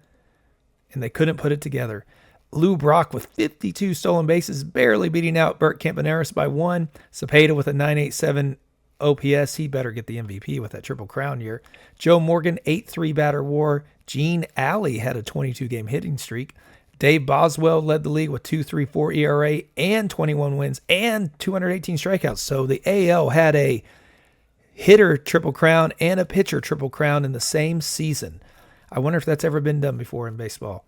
and they couldn't put it together. Lou Brock with 52 stolen bases, barely beating out Bert Campaneris by 1. Cepeda with a .987 OPS. He better get the MVP with that Triple Crown year. Joe Morgan, 8.3 batter WAR. Gene Alley had a 22-game hitting streak. Dave Boswell led the league with 2.34 ERA and 21 wins and 218 strikeouts. So the AL had a hitter Triple Crown and a pitcher Triple Crown in the same season. I wonder if that's ever been done before in baseball.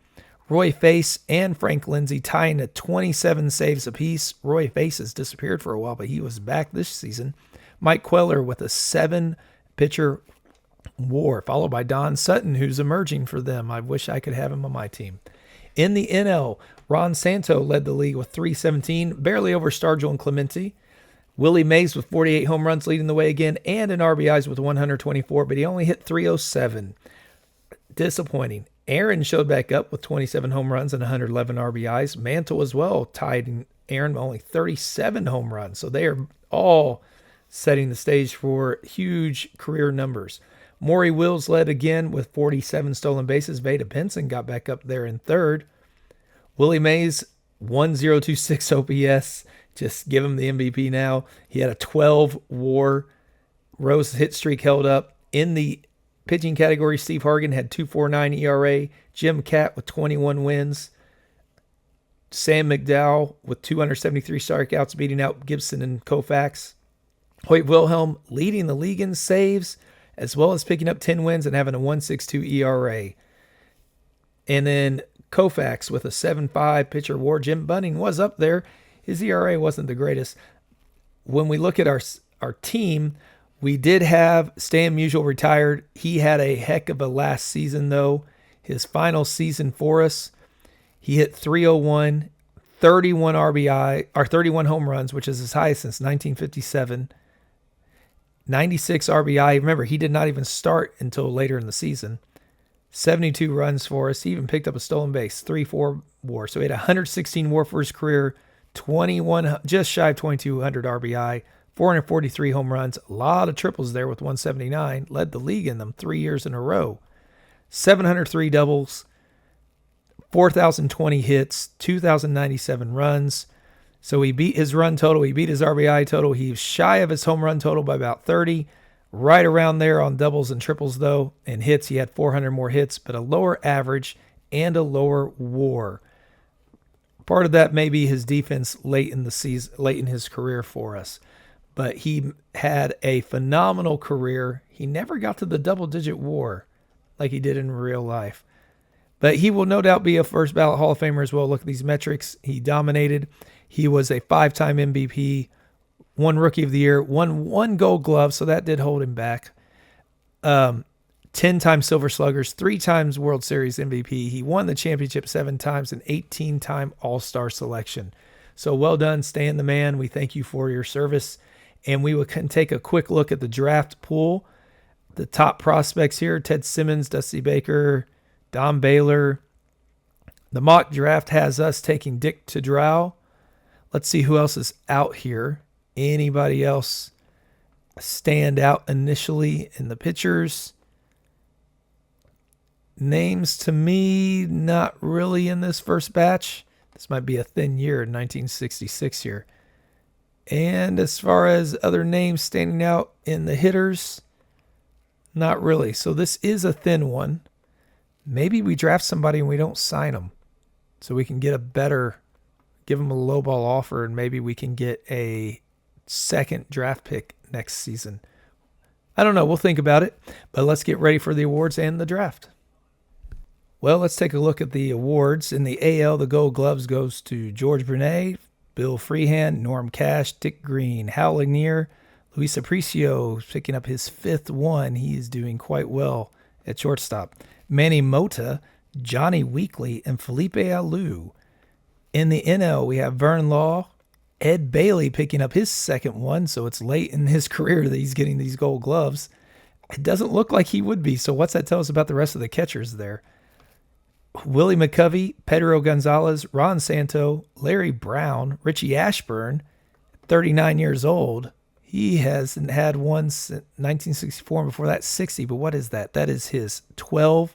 Roy Face and Frank Lindsay tying at 27 saves apiece. Roy Face has disappeared for a while, but he was back this season. Mike Queller with a 7-pitcher WAR, followed by Don Sutton, who's emerging for them. I wish I could have him on my team. In the NL, Ron Santo led the league with .317, barely over Stargell and Clemente. Willie Mays with 48 home runs leading the way again, and in RBIs with 124, but he only hit .307. Disappointing. Aaron showed back up with 27 home runs and 111 RBIs. Mantle as well tied Aaron with only 37 home runs. So they are all setting the stage for huge career numbers. Maury Wills led again with 47 stolen bases. Vada Pinson got back up there in third. Willie Mays, 1.026 OPS. Just give him the MVP now. He had a 12 WAR. Rose hit streak held up. In the pitching category, Steve Hargan had 2.49 ERA. Jim Catt with 21 wins. Sam McDowell with 273 strikeouts, beating out Gibson and Koufax. Hoyt Wilhelm leading the league in saves, as well as picking up 10 wins and having a 1.62 ERA. And then Koufax with a 7.5 pitcher WAR. Jim Bunning was up there. His ERA wasn't the greatest. When we look at our team, We did have Stan Musial retired. He had a heck of a last season, though. His final season for us, he hit 301, 31 RBI, or 31 home runs, which is his highest since 1957. 96 RBI. Remember, he did not even start until later in the season. 72 runs for us. He even picked up a stolen base, 3-4 WAR. So he had 116 WAR for his career, 21, just shy of 2,200 RBI, 443 home runs, a lot of triples there with 179. Led the league in them 3 years in a row. 703 doubles, 4,020 hits, 2,097 runs. So he beat his run total. He beat his RBI total. He was shy of his home run total by about 30. Right around there on doubles and triples, though. And hits, he had 400 more hits, but a lower average and a lower WAR. Part of that may be his defense late in the season, late in his career for us. But he had a phenomenal career. He never got to the double-digit WAR like he did in real life. But he will no doubt be a first ballot Hall of Famer as well. Look at these metrics. He dominated. He was a 5-time MVP, won Rookie of the Year, won 1 Gold Glove, so that did hold him back. 10-time Silver Sluggers, 3 times World Series MVP. He won the championship 7 times, an 18-time All-Star selection. So well done, Stan the man. We thank you for your service. And we can take a quick look at the draft pool. The top prospects here, Ted Simmons, Dusty Baker, Don Baylor. The mock draft has us taking Dick Todrow. Let's see who else is out here. Anybody else stand out initially in the pictures? Names to me, not really in this first batch. This might be a thin year, 1966 here. And as far as other names standing out in the hitters, not really. So this is a thin one. Maybe we draft somebody and we don't sign them so we can get a better, give them a lowball offer, and maybe we can get a second draft pick next season. I don't know. We'll think about it. But let's get ready for the awards and the draft. Well, let's take a look at the awards. In the AL, the Gold Gloves goes to George Brunet, Bill Freehand, Norm Cash, Dick Green, Hal Lanier, Luis Aparicio picking up his 5th one. He is doing quite well at shortstop. Manny Mota, Johnny Weekly, and Felipe Alou. In the NL, we have Vern Law, Ed Bailey picking up his 2nd one, so it's late in his career that he's getting these Gold Gloves. It doesn't look like he would be, so what's that tell us about the rest of the catchers there? Willie McCovey, Pedro Gonzalez, Ron Santo, Larry Brown, Richie Ashburn, 39 years old. He hasn't had one since 1964, and before that 60, but what is that? That is his 12th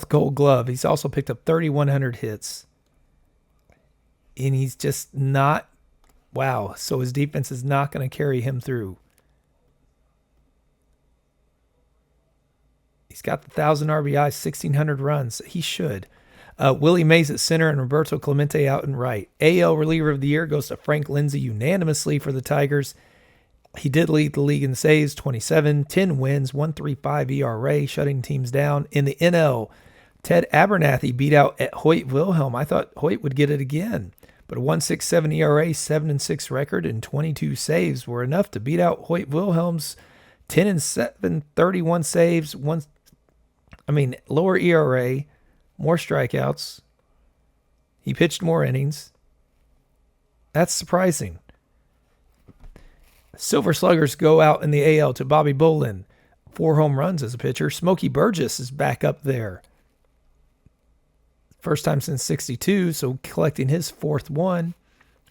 Gold Glove. He's also picked up 3,100 hits. And he's just not, wow, so his defense is not going to carry him through. He's got the 1,000 RBI, 1,600 runs. He should. Willie Mays at center and Roberto Clemente out and right. AL reliever of the year goes to Frank Lindsay unanimously for the Tigers. He did lead the league in saves, 27, 10 wins, 1.35 ERA, shutting teams down. In the NL, Ted Abernathy beat out at Hoyt Wilhelm. I thought Hoyt would get it again, but a 1.67 ERA, 7-6 record, and 22 saves were enough to beat out Hoyt Wilhelm's 10-7, 31 saves, lower ERA, more strikeouts. He pitched more innings. That's surprising. Silver Sluggers go out in the AL to Bobby Bolin. 4 home runs as a pitcher. Smokey Burgess is back up there. First time since 62, so collecting his 4th one.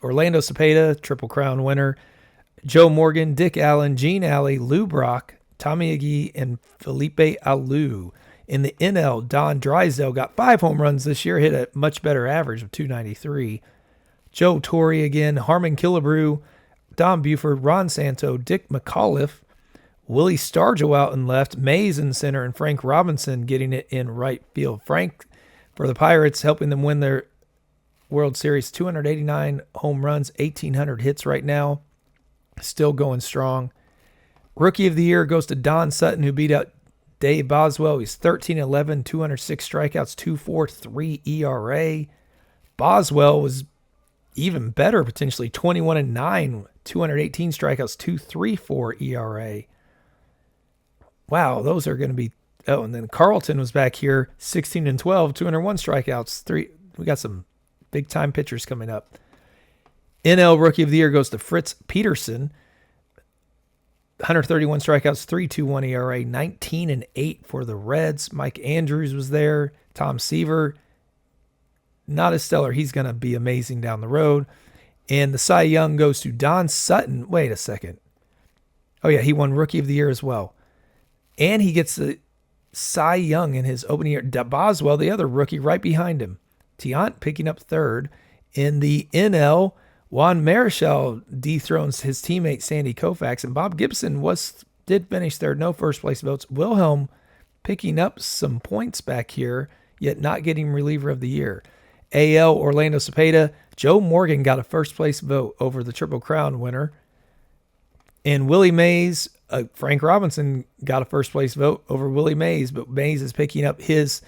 Orlando Cepeda, Triple Crown winner. Joe Morgan, Dick Allen, Gene Alley, Lou Brock, Tommy Agee, and Felipe Alou. In the NL, Don Drysdale got 5 home runs this year, hit a much better average of 293. Joe Torre again, Harmon Killebrew, Don Buford, Ron Santo, Dick McAuliffe, Willie Stargell out in left, Mays in center, and Frank Robinson getting it in right field. Frank, for the Pirates, helping them win their World Series, 289 home runs, 1,800 hits right now. Still going strong. Rookie of the year goes to Don Sutton, who beat out Dave Boswell. He's 13-11, 206 strikeouts, 2.43 ERA. Boswell was even better, potentially 21-9, 218 strikeouts, 2.34 ERA. Wow, those are going to be. Oh, and then Carlton was back here, 16-12, 201 strikeouts. We got some big time pitchers coming up. NL Rookie of the Year goes to Fritz Peterson. 131 strikeouts, 3.21 ERA, 19-8 for the Reds. Mike Andrews was there. Tom Seaver, not as stellar. He's going to be amazing down the road. And the Cy Young goes to Don Sutton. Wait a second. Oh, yeah, he won Rookie of the Year as well. And he gets the Cy Young in his opening year. Boswell, the other rookie, right behind him. Tiant picking up third. In the NL, Juan Marichal dethrones his teammate Sandy Koufax, and Bob Gibson did finish third, no first place votes. Wilhelm picking up some points back here, yet not getting reliever of the year. AL, Orlando Cepeda, Joe Morgan got a first place vote over the Triple Crown winner. And Willie Mays, Frank Robinson got a first place vote over Willie Mays, but Mays is picking up his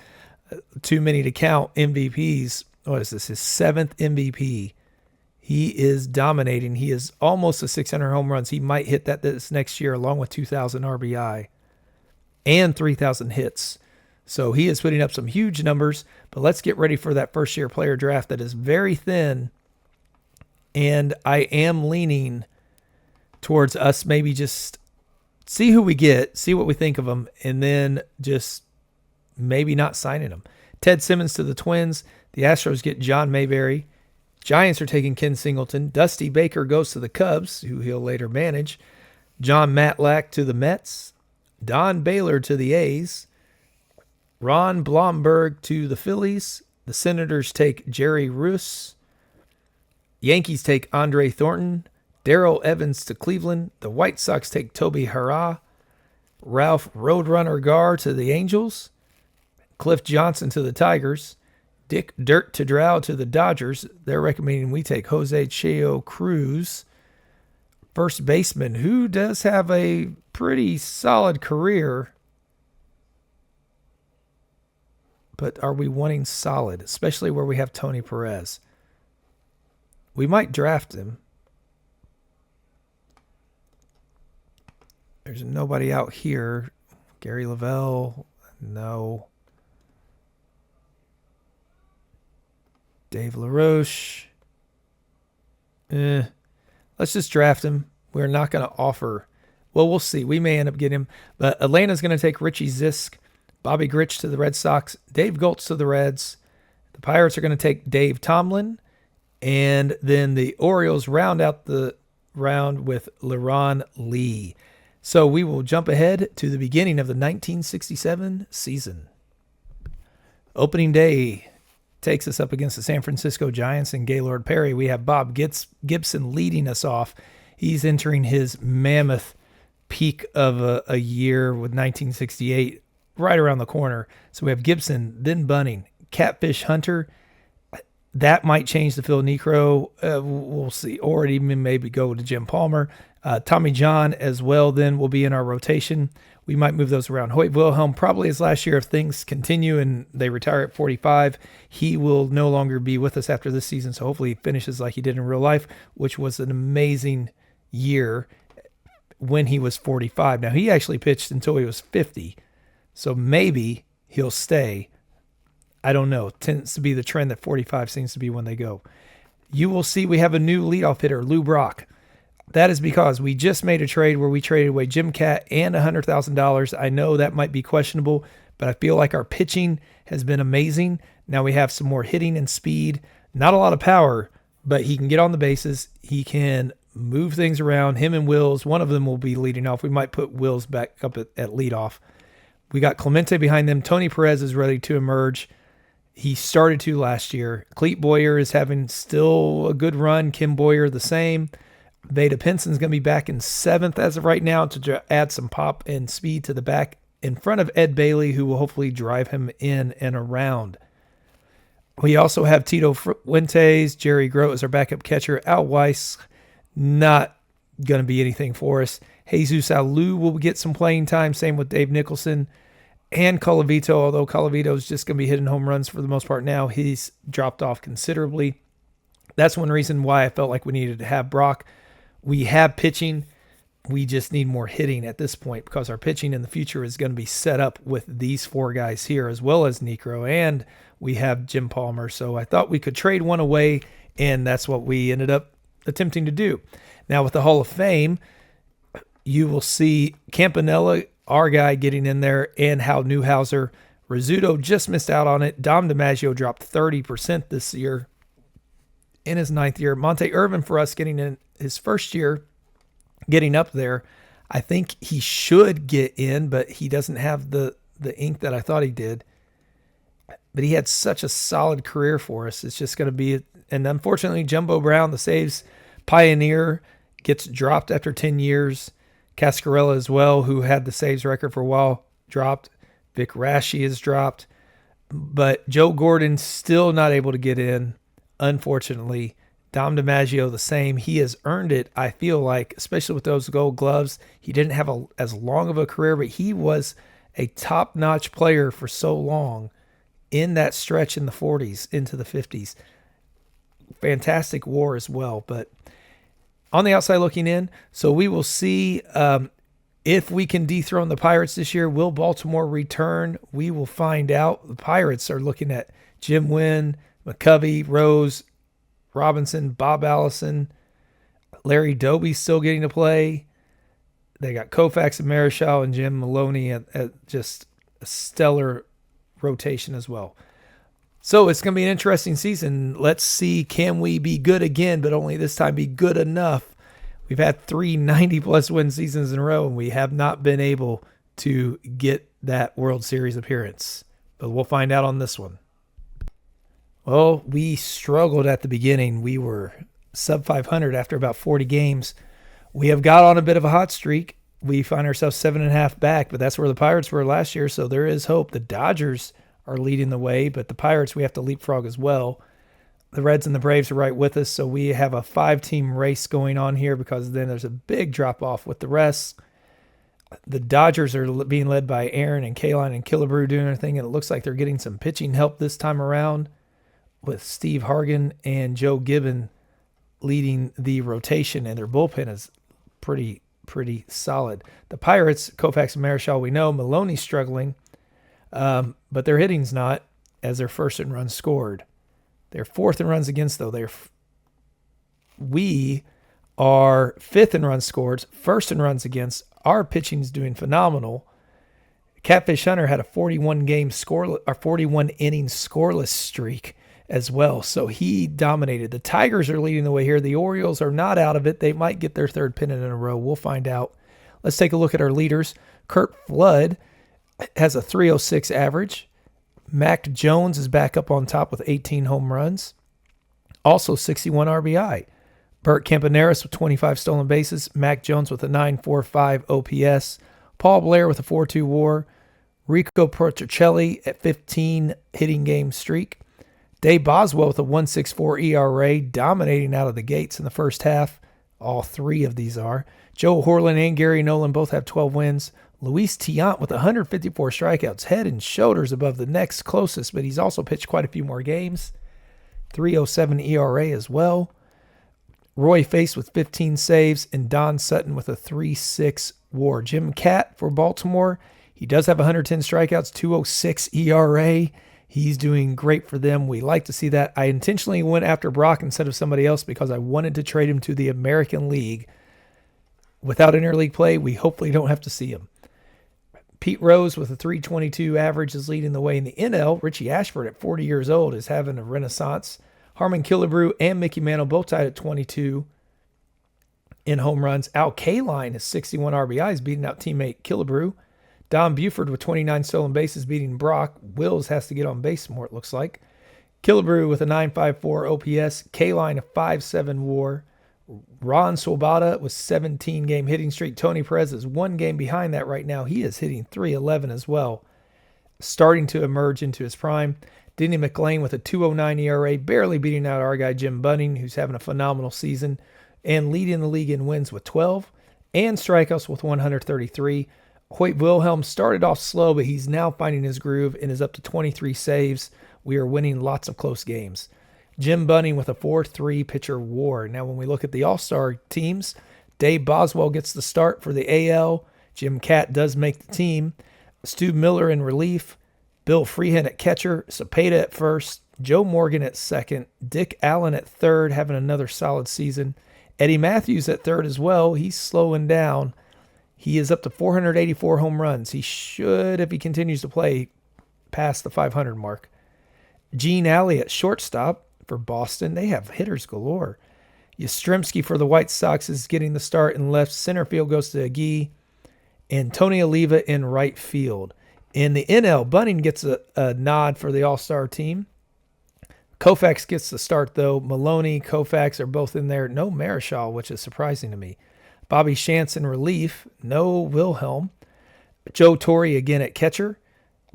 too many to count MVPs. What is this? His 7th MVP. He is dominating. He is almost to 600 home runs. He might hit that this next year along with 2,000 RBI and 3,000 hits. So he is putting up some huge numbers, but let's get ready for that first year player draft that is very thin. And I am leaning towards us maybe just see who we get, see what we think of them, and then just maybe not signing them. Ted Simmons to the Twins. The Astros get John Mayberry. Giants are taking Ken Singleton. Dusty Baker goes to the Cubs, who he'll later manage. John Matlack to the Mets. Don Baylor to the A's. Ron Blomberg to the Phillies. The Senators take Jerry Roos. Yankees take Andre Thornton. Darrell Evans to Cleveland. The White Sox take Toby Harrah. Ralph Roadrunner Garr to the Angels. Cliff Johnson to the Tigers. Dick Dirt to Drow to the Dodgers. They're recommending we take Jose Cheo Cruz. First baseman, who does have a pretty solid career. But are we wanting solid, especially where we have Tony Perez? We might draft him. There's nobody out here. Gary Lavelle, no. Dave LaRoche. Let's just draft him. We're not going to offer. Well, we'll see. We may end up getting him. But Atlanta's going to take Richie Zisk. Bobby Grich to the Red Sox. Dave Goltz to the Reds. The Pirates are going to take Dave Tomlin. And then the Orioles round out the round with LeRon Lee. So we will jump ahead to the beginning of the 1967 season. Opening day takes us up against the San Francisco Giants and Gaylord Perry. We have Bob Gibson leading us off. He's entering his mammoth peak of a year with 1968 right around the corner. So we have Gibson, then Bunning, Catfish Hunter. That might change to Phil Necro. We'll see. Or it even maybe go to Jim Palmer. Tommy John as well then will be in our rotation. We might move those around. Hoyt Wilhelm probably his last year if things continue and they retire at 45. He will no longer be with us after this season, so hopefully he finishes like he did in real life, which was an amazing year when he was 45. Now, he actually pitched until he was 50, so maybe he'll stay. I don't know. It tends to be the trend that 45 seems to be when they go. You will see we have a new leadoff hitter, Lou Brock. That is because we just made a trade where we traded away Jim Cat and $100,000. I know that might be questionable, but I feel like our pitching has been amazing. Now we have some more hitting and speed. Not a lot of power, but he can get on the bases. He can move things around. Him and Wills, one of them will be leading off. We might put Wills back up at leadoff. We got Clemente behind them. Tony Perez is ready to emerge. He started to last year. Clete Boyer is having still a good run. Kim Boyer the same. Veda Pinson's going to be back in 7th as of right now to add some pop and speed to the back in front of Ed Bailey, who will hopefully drive him in and around. We also have Tito Fuentes, Jerry Grote as our backup catcher. Al Weiss, not going to be anything for us. Jesus Alou will get some playing time. Same with Dave Nicholson and Colavito, although Colavito is just going to be hitting home runs for the most part now. He's dropped off considerably. That's one reason why I felt like we needed to have Brock. We have pitching. We just need more hitting at this point because our pitching in the future is going to be set up with these four guys here as well as Necro, and we have Jim Palmer. So I thought we could trade one away, and that's what we ended up attempting to do. Now with the Hall of Fame, you will see Campanella, our guy, getting in there, and Hal Newhouser. Rizzuto just missed out on it. Dom DiMaggio dropped 30% this year in his 9th year. Monte Irvin for us getting in his first year, getting up there. I think he should get in, but he doesn't have the ink that I thought he did. But he had such a solid career for us. It's just going to be, and unfortunately, Jumbo Brown, the saves pioneer, gets dropped after 10 years. Cascarella as well, who had the saves record for a while, dropped. Vic Raschi is dropped. But Joe Gordon still not able to get in, unfortunately. Dom DiMaggio the same. He has earned it, I feel like, especially with those gold gloves. He didn't have as long of a career, but he was a top-notch player for so long in that stretch in the 40s into the 50s. Fantastic WAR as well. But on the outside looking in, so we will see if we can dethrone the Pirates this year. Will Baltimore return? We will find out. The Pirates are looking at Jim Wynn, McCovey, Rose, Robinson, Bob Allison, Larry Doby still getting to play. They got Koufax and Marichal and Jim Maloney at just a stellar rotation as well. So it's going to be an interesting season. Let's see, can we be good again, but only this time be good enough? We've had 3 90-plus win seasons in a row, and we have not been able to get that World Series appearance. But we'll find out on this one. Well, we struggled at the beginning. We were sub 500 after about 40 games. We have got on a bit of a hot streak. We find ourselves 7.5 back, but that's where the Pirates were last year, so there is hope. The Dodgers are leading the way, but the Pirates, we have to leapfrog as well. The Reds and the Braves are right with us, so we have a 5-team race going on here because then there's a big drop-off with the rest. The Dodgers are being led by Aaron and Kaline and Killebrew doing their thing, and it looks like they're getting some pitching help this time around with Steve Hargan and Joe Gibbon leading the rotation, and their bullpen is pretty solid. The Pirates, Koufax and Marichal, we know. Maloney's struggling, but their hitting's not, as they're first in runs scored. They're fourth in runs against, though. We are fifth in runs scored, first in runs against. Our pitching's doing phenomenal. Catfish Hunter had a 41 inning scoreless streak as well, so he dominated. The Tigers are leading the way here. The Orioles are not out of it. They might get their third pennant in a row. We'll find out. Let's take a look at our leaders. Kurt Flood has a 306 average. Mac Jones is back up on top with 18 home runs. Also 61 RBI. Bert Campaneris with 25 stolen bases. Mac Jones with a 9.45 OPS. Paul Blair with a 4.2 WAR. Rico Porticelli at 15 hitting game streak. Dave Boswell with a 1.64 ERA, dominating out of the gates in the first half. All three of these are. Joe Horlin and Gary Nolan both have 12 wins. Luis Tiant with 154 strikeouts, head and shoulders above the next closest, but he's also pitched quite a few more games. 3.07 ERA as well. Roy Face with 15 saves, and Don Sutton with a 3.6 WAR. Jim Catt for Baltimore, he does have 110 strikeouts, 2.06 ERA. He's doing great for them. We like to see that. I intentionally went after Brock instead of somebody else because I wanted to trade him to the American League. Without interleague play, we hopefully don't have to see him. Pete Rose with a 3.22 average is leading the way in the NL. Richie Ashford at 40 years old is having a renaissance. Harmon Killebrew and Mickey Mantle both tied at 22 in home runs. Al Kaline has 61 RBIs, beating out teammate Killebrew. Don Buford with 29 stolen bases, beating Brock. Wills has to get on base more, it looks like. Killebrew with a 9.54 OPS. Kaline a 5.7 WAR. Ron Swoboda with 17-game hitting streak. Tony Perez is 1 game behind that right now. He is hitting .311 as well, starting to emerge into his prime. Denny McLain with a 2.09 ERA, barely beating out our guy Jim Bunning, who's having a phenomenal season, and leading the league in wins with 12, and strikeouts with 133. Hoyt Wilhelm started off slow, but he's now finding his groove and is up to 23 saves. We are winning lots of close games. Jim Bunning with a 4.3 pitcher WAR. Now, when we look at the All-Star teams, Dave Boswell gets the start for the AL. Jim Catt does make the team. Stu Miller in relief. Bill Freehan at catcher. Cepeda at first. Joe Morgan at second. Dick Allen at third, having another solid season. Eddie Matthews at third as well. He's slowing down. He is up to 484 home runs. He should, if he continues to play, pass the 500 mark. Gene Alley at shortstop for Boston. They have hitters galore. Yastrzemski for the White Sox is getting the start in left. Center field goes to Agee. And Tony Oliva in right field. In the NL, Bunning gets a nod for the All-Star team. Koufax gets the start, though. Maloney, Koufax are both in there. No Marichal, which is surprising to me. Bobby Shantz in relief. No Wilhelm. Joe Torre again at catcher.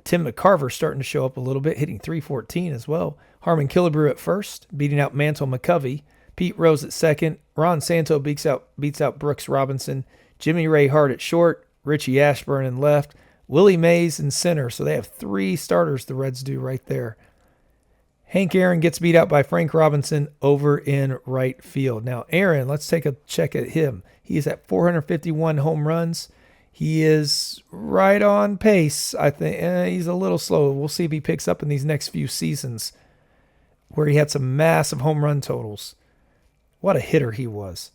Tim McCarver starting to show up a little bit, hitting .314 as well. Harmon Killebrew at first, beating out Mantle McCovey. Pete Rose at second. Ron Santo beats out Brooks Robinson. Jimmy Ray Hart at short. Richie Ashburn in left. Willie Mays in center. So they have 3 starters the Reds do right there. Hank Aaron gets beat out by Frank Robinson over in right field. Now, Aaron, let's take a check at him. He is at 451 home runs. He is right on pace. I think he's a little slow. We'll see if he picks up in these next few seasons where he had some massive home run totals. What a hitter he was.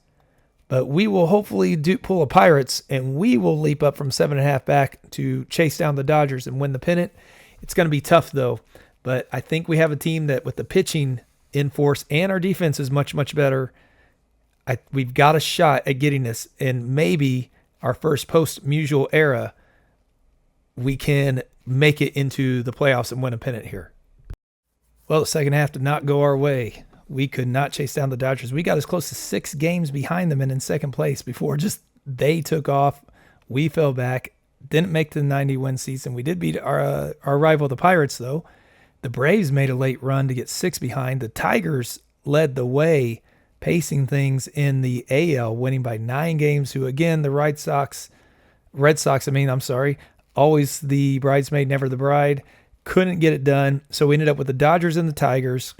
But we will hopefully pull a Pirates, and we will leap up from 7.5 back to chase down the Dodgers and win the pennant. It's going to be tough, though. But I think we have a team that, with the pitching in force and our defense is much, much better, we've got a shot at getting this. And maybe our first post-Musial era, we can make it into the playoffs and win a pennant here. Well, the second half did not go our way. We could not chase down the Dodgers. We got as close to 6 games behind them and in second place before just they took off. We fell back, didn't make the 90-win season. We did beat our rival, the Pirates, though. The Braves made a late run to get 6 behind. The Tigers led the way, pacing things in the AL, winning by 9 games to, again, the Red Sox, always the bridesmaid, never the bride. Couldn't get it done. So we ended up with the Dodgers and the Tigers.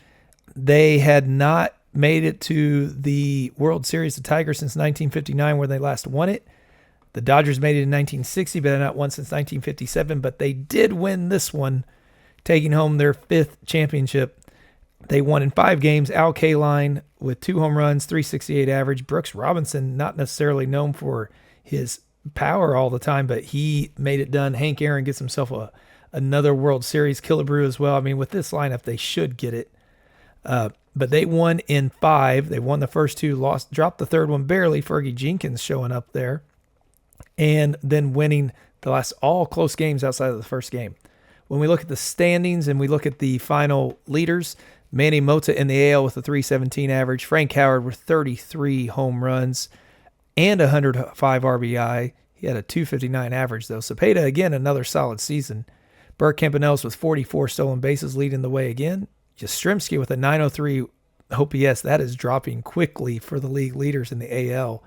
They had not made it to the World Series, the Tigers, since 1959, where they last won it. The Dodgers made it in 1960, but had not won since 1957. But they did win this one, taking home their 5th championship. They won in 5 games. Al Kaline with 2 home runs, .368 average. Brooks Robinson, not necessarily known for his power all the time, but he made it done. Hank Aaron gets himself another World Series. Killebrew as well. I mean, with this lineup, they should get it. But they won in 5. They won the first 2, dropped the third one barely. Fergie Jenkins showing up there. And then winning the last all close games outside of the first game. When we look at the standings and we look at the final leaders, Manny Mota in the AL with a .317 average. Frank Howard with 33 home runs and 105 RBI. He had a .259 average, though. Cepeda, again, another solid season. Bert Campanelis with 44 stolen bases leading the way again. Yastrzemski with a .903 OPS. That is dropping quickly for the league leaders in the AL.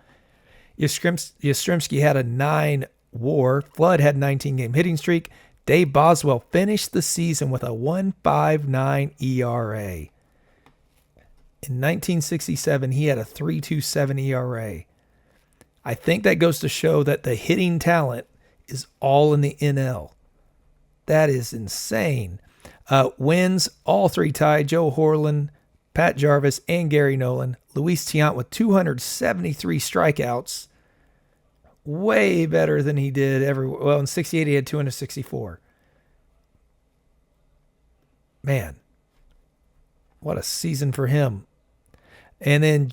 Yastrzemski had a 9 WAR. Flood had a 19-game hitting streak. Dave Boswell finished the season with a 1.59 ERA. In 1967, he had a 3.27 ERA. I think that goes to show that the hitting talent is all in the NL. That is insane. Wins, all 3 tied. Joe Horland, Pat Jarvis, and Gary Nolan. Luis Tiant with 273 strikeouts. Way better than he did well, in 68, he had 264. Man, what a season for him. And then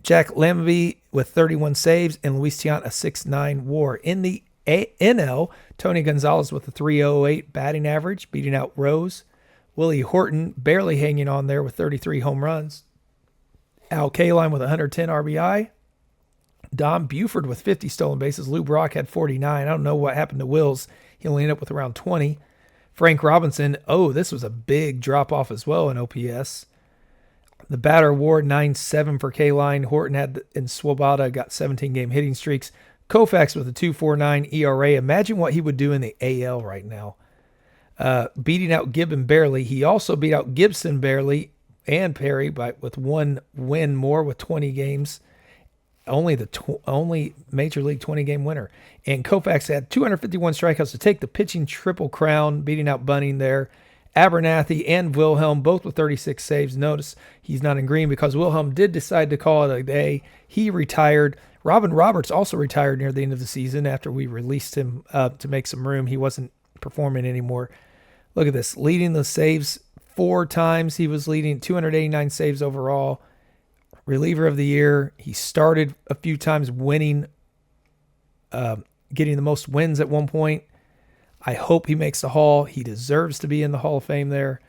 Jack Lamby with 31 saves and Luis Tiant a 6.9 WAR. In the NL, Tony Gonzalez with a .308 batting average, beating out Rose. Willie Horton barely hanging on there with 33 home runs. Al Kaline with 110 RBI. Don Buford with 50 stolen bases. Lou Brock had 49. I don't know what happened to Wills. He only ended up with around 20. Frank Robinson, this was a big drop-off as well in OPS. The batter WAR, 9.7 for Kaline. Horton and Swoboda got 17-game hitting streaks. Koufax with a 2.49 ERA. Imagine what he would do in the AL right now. Beating out Gibbon barely. He also beat out Gibson barely and Perry with 1 win more with 20 games. only Major League 20 game winner. And Koufax had 251 strikeouts to take the pitching triple crown, beating out Bunning there. Abernathy and Wilhelm both with 36 saves. Notice he's not in green because Wilhelm did decide to call it a day. He retired. Robin Roberts also retired near the end of the season after we released him to make some room. He wasn't performing anymore. Look at this, leading the saves 4 times. He was leading 289 saves overall. Reliever of the year. He started a few times winning, getting the most wins at one point. I hope he makes the Hall. He deserves to be in the Hall of Fame there.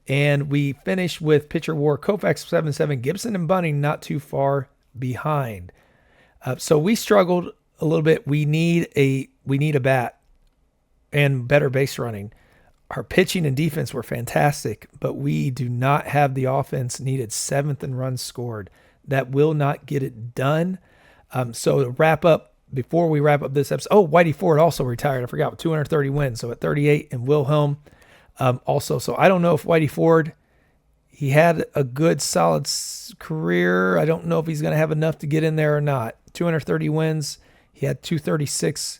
And we finish with pitcher war. Koufax 7-7. Gibson and Bunning not too far behind. So we struggled a little bit. We need a bat and better base running. Our pitching and defense were fantastic, but we do not have the offense needed. 7th in runs scored. That will not get it done. So to wrap up, before we wrap up this episode, Whitey Ford also retired. I forgot, 230 wins. So at 38, and Wilhelm also. So I don't know if Whitey Ford, he had a good, solid career. I don't know if he's going to have enough to get in there or not. 230 wins. He had 236,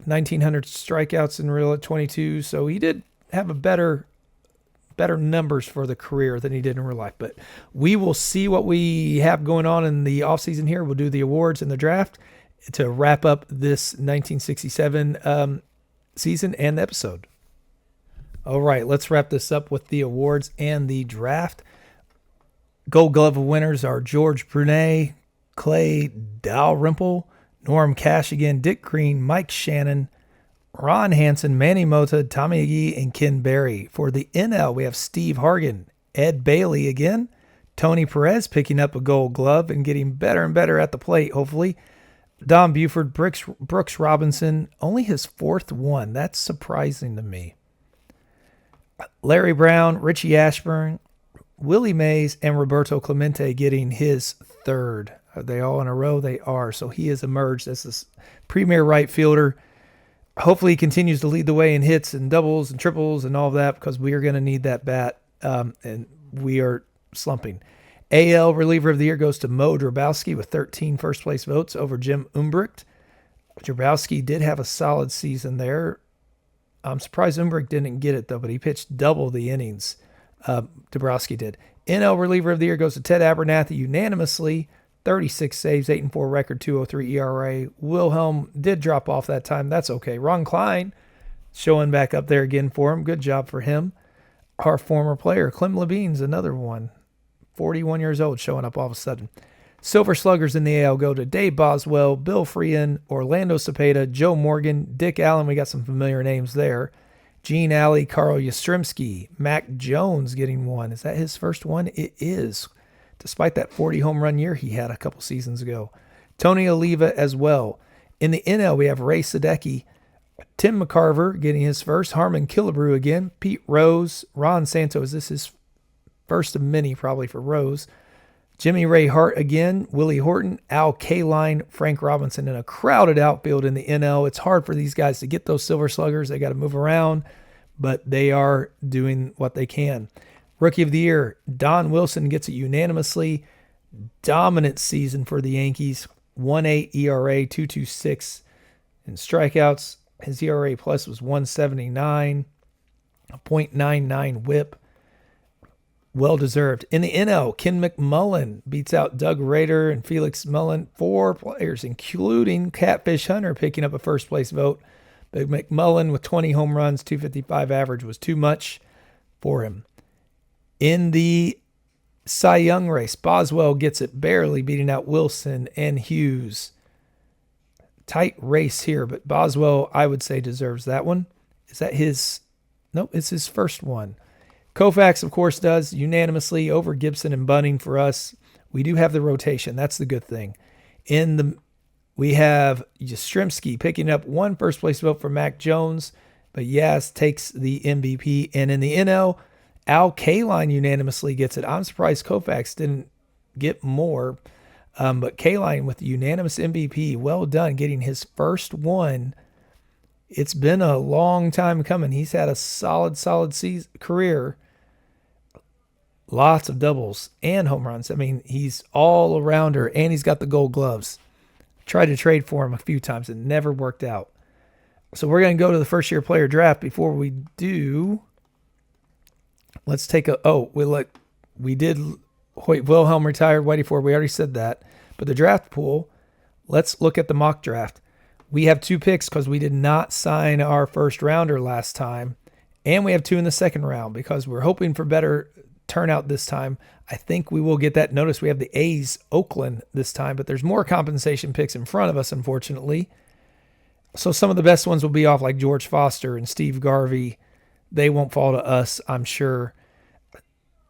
1,900 strikeouts in real at 22. So he did have a better numbers for the career than he did in real life. But we will see what we have going on in the offseason here. We'll do the awards and the draft to wrap up this 1967 season and episode. All right, let's wrap this up with the awards and the draft. Gold Glove winners are George Brunet, Clay Dalrymple, Norm Cashigan, Dick Green, Mike Shannon, Ron Hansen, Manny Mota, Tommy Agee, and Ken Berry. For the NL, we have Steve Hargan, Ed Bailey again, Tony Perez picking up a Gold Glove and getting better and better at the plate, hopefully. Don Buford, Brooks Robinson, only his 4th one. That's surprising to me. Larry Brown, Richie Ashburn, Willie Mays, and Roberto Clemente getting his 3rd. Are they all in a row? They are. So he has emerged as this premier right fielder. Hopefully he continues to lead the way in hits and doubles and triples and all of that, because we are going to need that bat, and we are slumping. AL reliever of the year goes to Mo Drabowski with 13 first-place votes over Jim Umbricht. Drabowski did have a solid season there. I'm surprised Umbricht didn't get it, though, but he pitched double the innings. Dabrowski did. NL reliever of the year goes to Ted Abernathy unanimously. 36 saves, 8-4 record, 2.03 ERA. Wilhelm did drop off that time. That's okay. Ron Klein showing back up there again for him. Good job for him. Our former player, Clem Levine's another one. 41 years old, showing up all of a sudden. Silver Sluggers in the AL go to Dave Boswell, Bill Freehan, Orlando Cepeda, Joe Morgan, Dick Allen. We got some familiar names there. Gene Alley, Carl Yastrzemski, Mac Jones getting one. Is that his first one? It is, despite that 40 home run year he had a couple seasons ago. Tony Oliva as well. In the NL, we have Ray Sadecki, Tim McCarver getting his first, Harmon Killebrew again, Pete Rose, Ron Santos. This is first of many probably for Rose. Jimmy Ray Hart again, Willie Horton, Al Kaline, Frank Robinson, in a crowded outfield in the NL. It's hard for these guys to get those Silver Sluggers. They got to move around, but they are doing what they can. Rookie of the year, Don Wilson gets it unanimously. Dominant season for the Yankees. 1.8 ERA, 2.26 in strikeouts. His ERA plus was 1.79, a .99 whip. Well-deserved. In the NL, Ken McMullen beats out Doug Rader and Felix Mullen. 4 players, including Catfish Hunter, picking up a first-place vote. But McMullen with 20 home runs, 255 average was too much for him. In the Cy Young race, Boswell gets it barely, beating out Wilson and Hughes. Tight race here, but Boswell, I would say, deserves that one. Is that his? Nope, it's his first one. Koufax, of course, does unanimously over Gibson and Bunning for us. We do have the rotation. That's the good thing. We have Yastrzemski picking up 1 first-place vote for Mac Jones, but Yaz takes the MVP. And in the NL, Al Kaline unanimously gets it. I'm surprised Koufax didn't get more, but Kaline with the unanimous MVP. Well done, getting his first one. It's been a long time coming. He's had a solid career. Lots of doubles and home runs. I mean, he's all arounder, and he's got the gold gloves. Tried to trade for him a few times and never worked out. So we're going to go to the first year player draft. Before we do, let's take a, we did Hoyt Wilhelm retired, Whitey Ford. We already said that. But the draft pool, let's look at the mock draft. We have 2 picks because we did not sign our first rounder last time. And we have 2 in the second round because we're hoping for better turnout this time. I think we will get that. Notice we have the A's Oakland this time, but there's more compensation picks in front of us, unfortunately. So some of the best ones will be off like George Foster and Steve Garvey. They won't fall to us, I'm sure.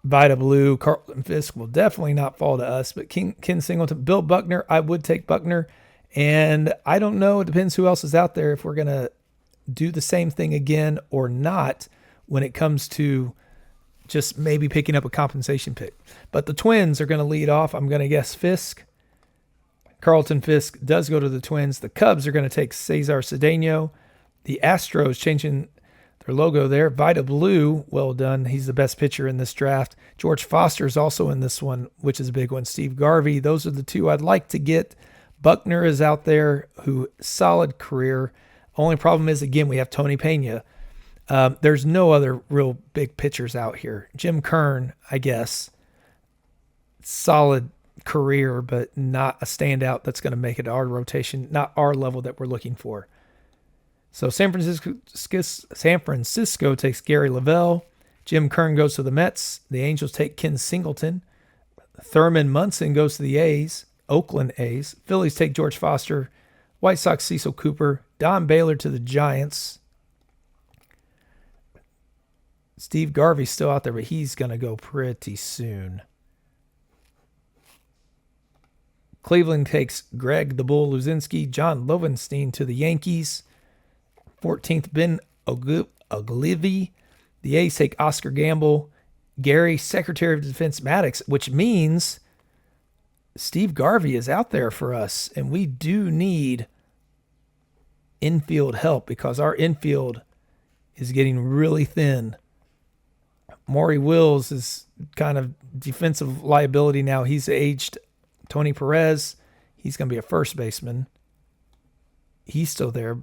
Vida Blue, Carlton Fisk will definitely not fall to us, but Ken Singleton, Bill Buckner, I would take Buckner. And I don't know, it depends who else is out there if we're going to do the same thing again or not when it comes to just maybe picking up a compensation pick. But the Twins are going to lead off. I'm going to guess Fisk. Carlton Fisk does go to the Twins. The Cubs are going to take Cesar Cedeno. The Astros changing their logo there. Vida Blue, well done. He's the best pitcher in this draft. George Foster is also in this one, which is a big one. Steve Garvey. Those are the 2 I'd like to get. Buckner is out there, who solid career. Only problem is, again, we have Tony Pena. There's no other real big pitchers out here. Jim Kern, I guess, solid career, but not a standout that's going to make it our rotation, not our level that we're looking for. So San Francisco takes Gary Lavelle. Jim Kern goes to the Mets. The Angels take Ken Singleton. Thurman Munson goes to the A's, Oakland A's. Phillies take George Foster. White Sox Cecil Cooper. Don Baylor to the Giants. Steve Garvey's still out there, but he's going to go pretty soon. Cleveland takes Greg the Bull Luzinski. John Lovenstein to the Yankees. 14th, Ben Oglivie. The A's take Oscar Gamble. Gary, Secretary of Defense Maddox, which means Steve Garvey is out there for us, and we do need infield help because our infield is getting really thin. Maury Wills is kind of defensive liability now. He's aged. Tony Perez, he's going to be a first baseman. He's still there.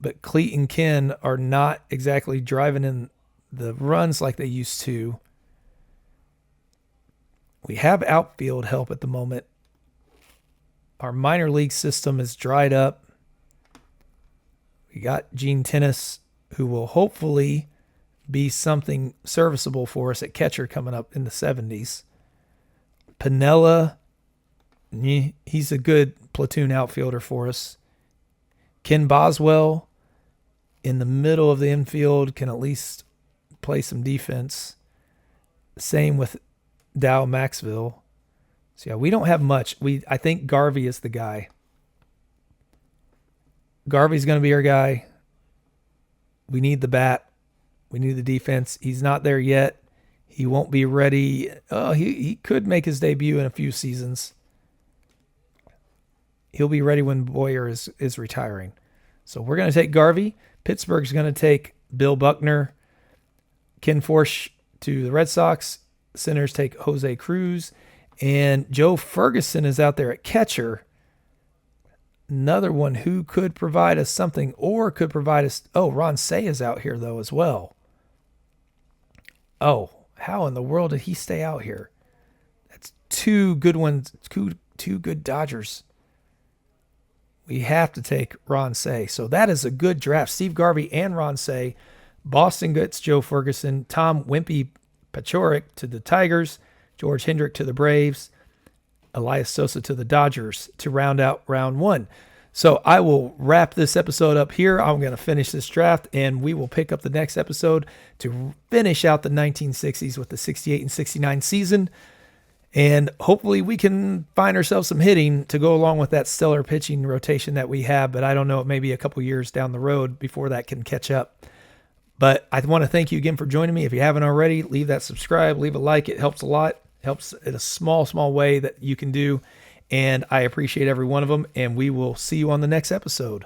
But Cleet and Ken are not exactly driving in the runs like they used to. We have outfield help at the moment. Our minor league system is dried up. We got Gene Tennis, who will hopefully be something serviceable for us at catcher coming up in the 70s. Piniella, he's a good platoon outfielder for us. Ken Boswell in the middle of the infield can at least play some defense. Same with Dow Maxville. So yeah, we don't have much. I think Garvey is the guy. Garvey's going to be our guy. We need the bat. We need the defense. He's not there yet. He won't be ready. He could make his debut in a few seasons. He'll be ready when Boyer is retiring. So we're going to take Garvey. Pittsburgh's going to take Bill Buckner. Ken Forsch to the Red Sox. Senators take Jose Cruz. And Joe Ferguson is out there at catcher. Another one who could provide us something or could provide us. Oh, Ron Say is out here, though, as well. Oh, how in the world did he stay out here? That's 2 good ones, two good Dodgers. We have to take Ron Say. So that is a good draft. Steve Garvey and Ron Say. Boston gets Joe Ferguson. Tom Wimpy Pachorik to the Tigers. George Hendrick to the Braves. Elias Sosa to the Dodgers to round out round 1. So I will wrap this episode up here. I'm going to finish this draft, and we will pick up the next episode to finish out the 1960s with the 68 and 69 season. And hopefully we can find ourselves some hitting to go along with that stellar pitching rotation that we have. But I don't know, maybe a couple years down the road before that can catch up. But I want to thank you again for joining me. If you haven't already, leave that subscribe, leave a like. It helps a lot. Helps in a small way that you can do. And I appreciate every one of them. And we will see you on the next episode.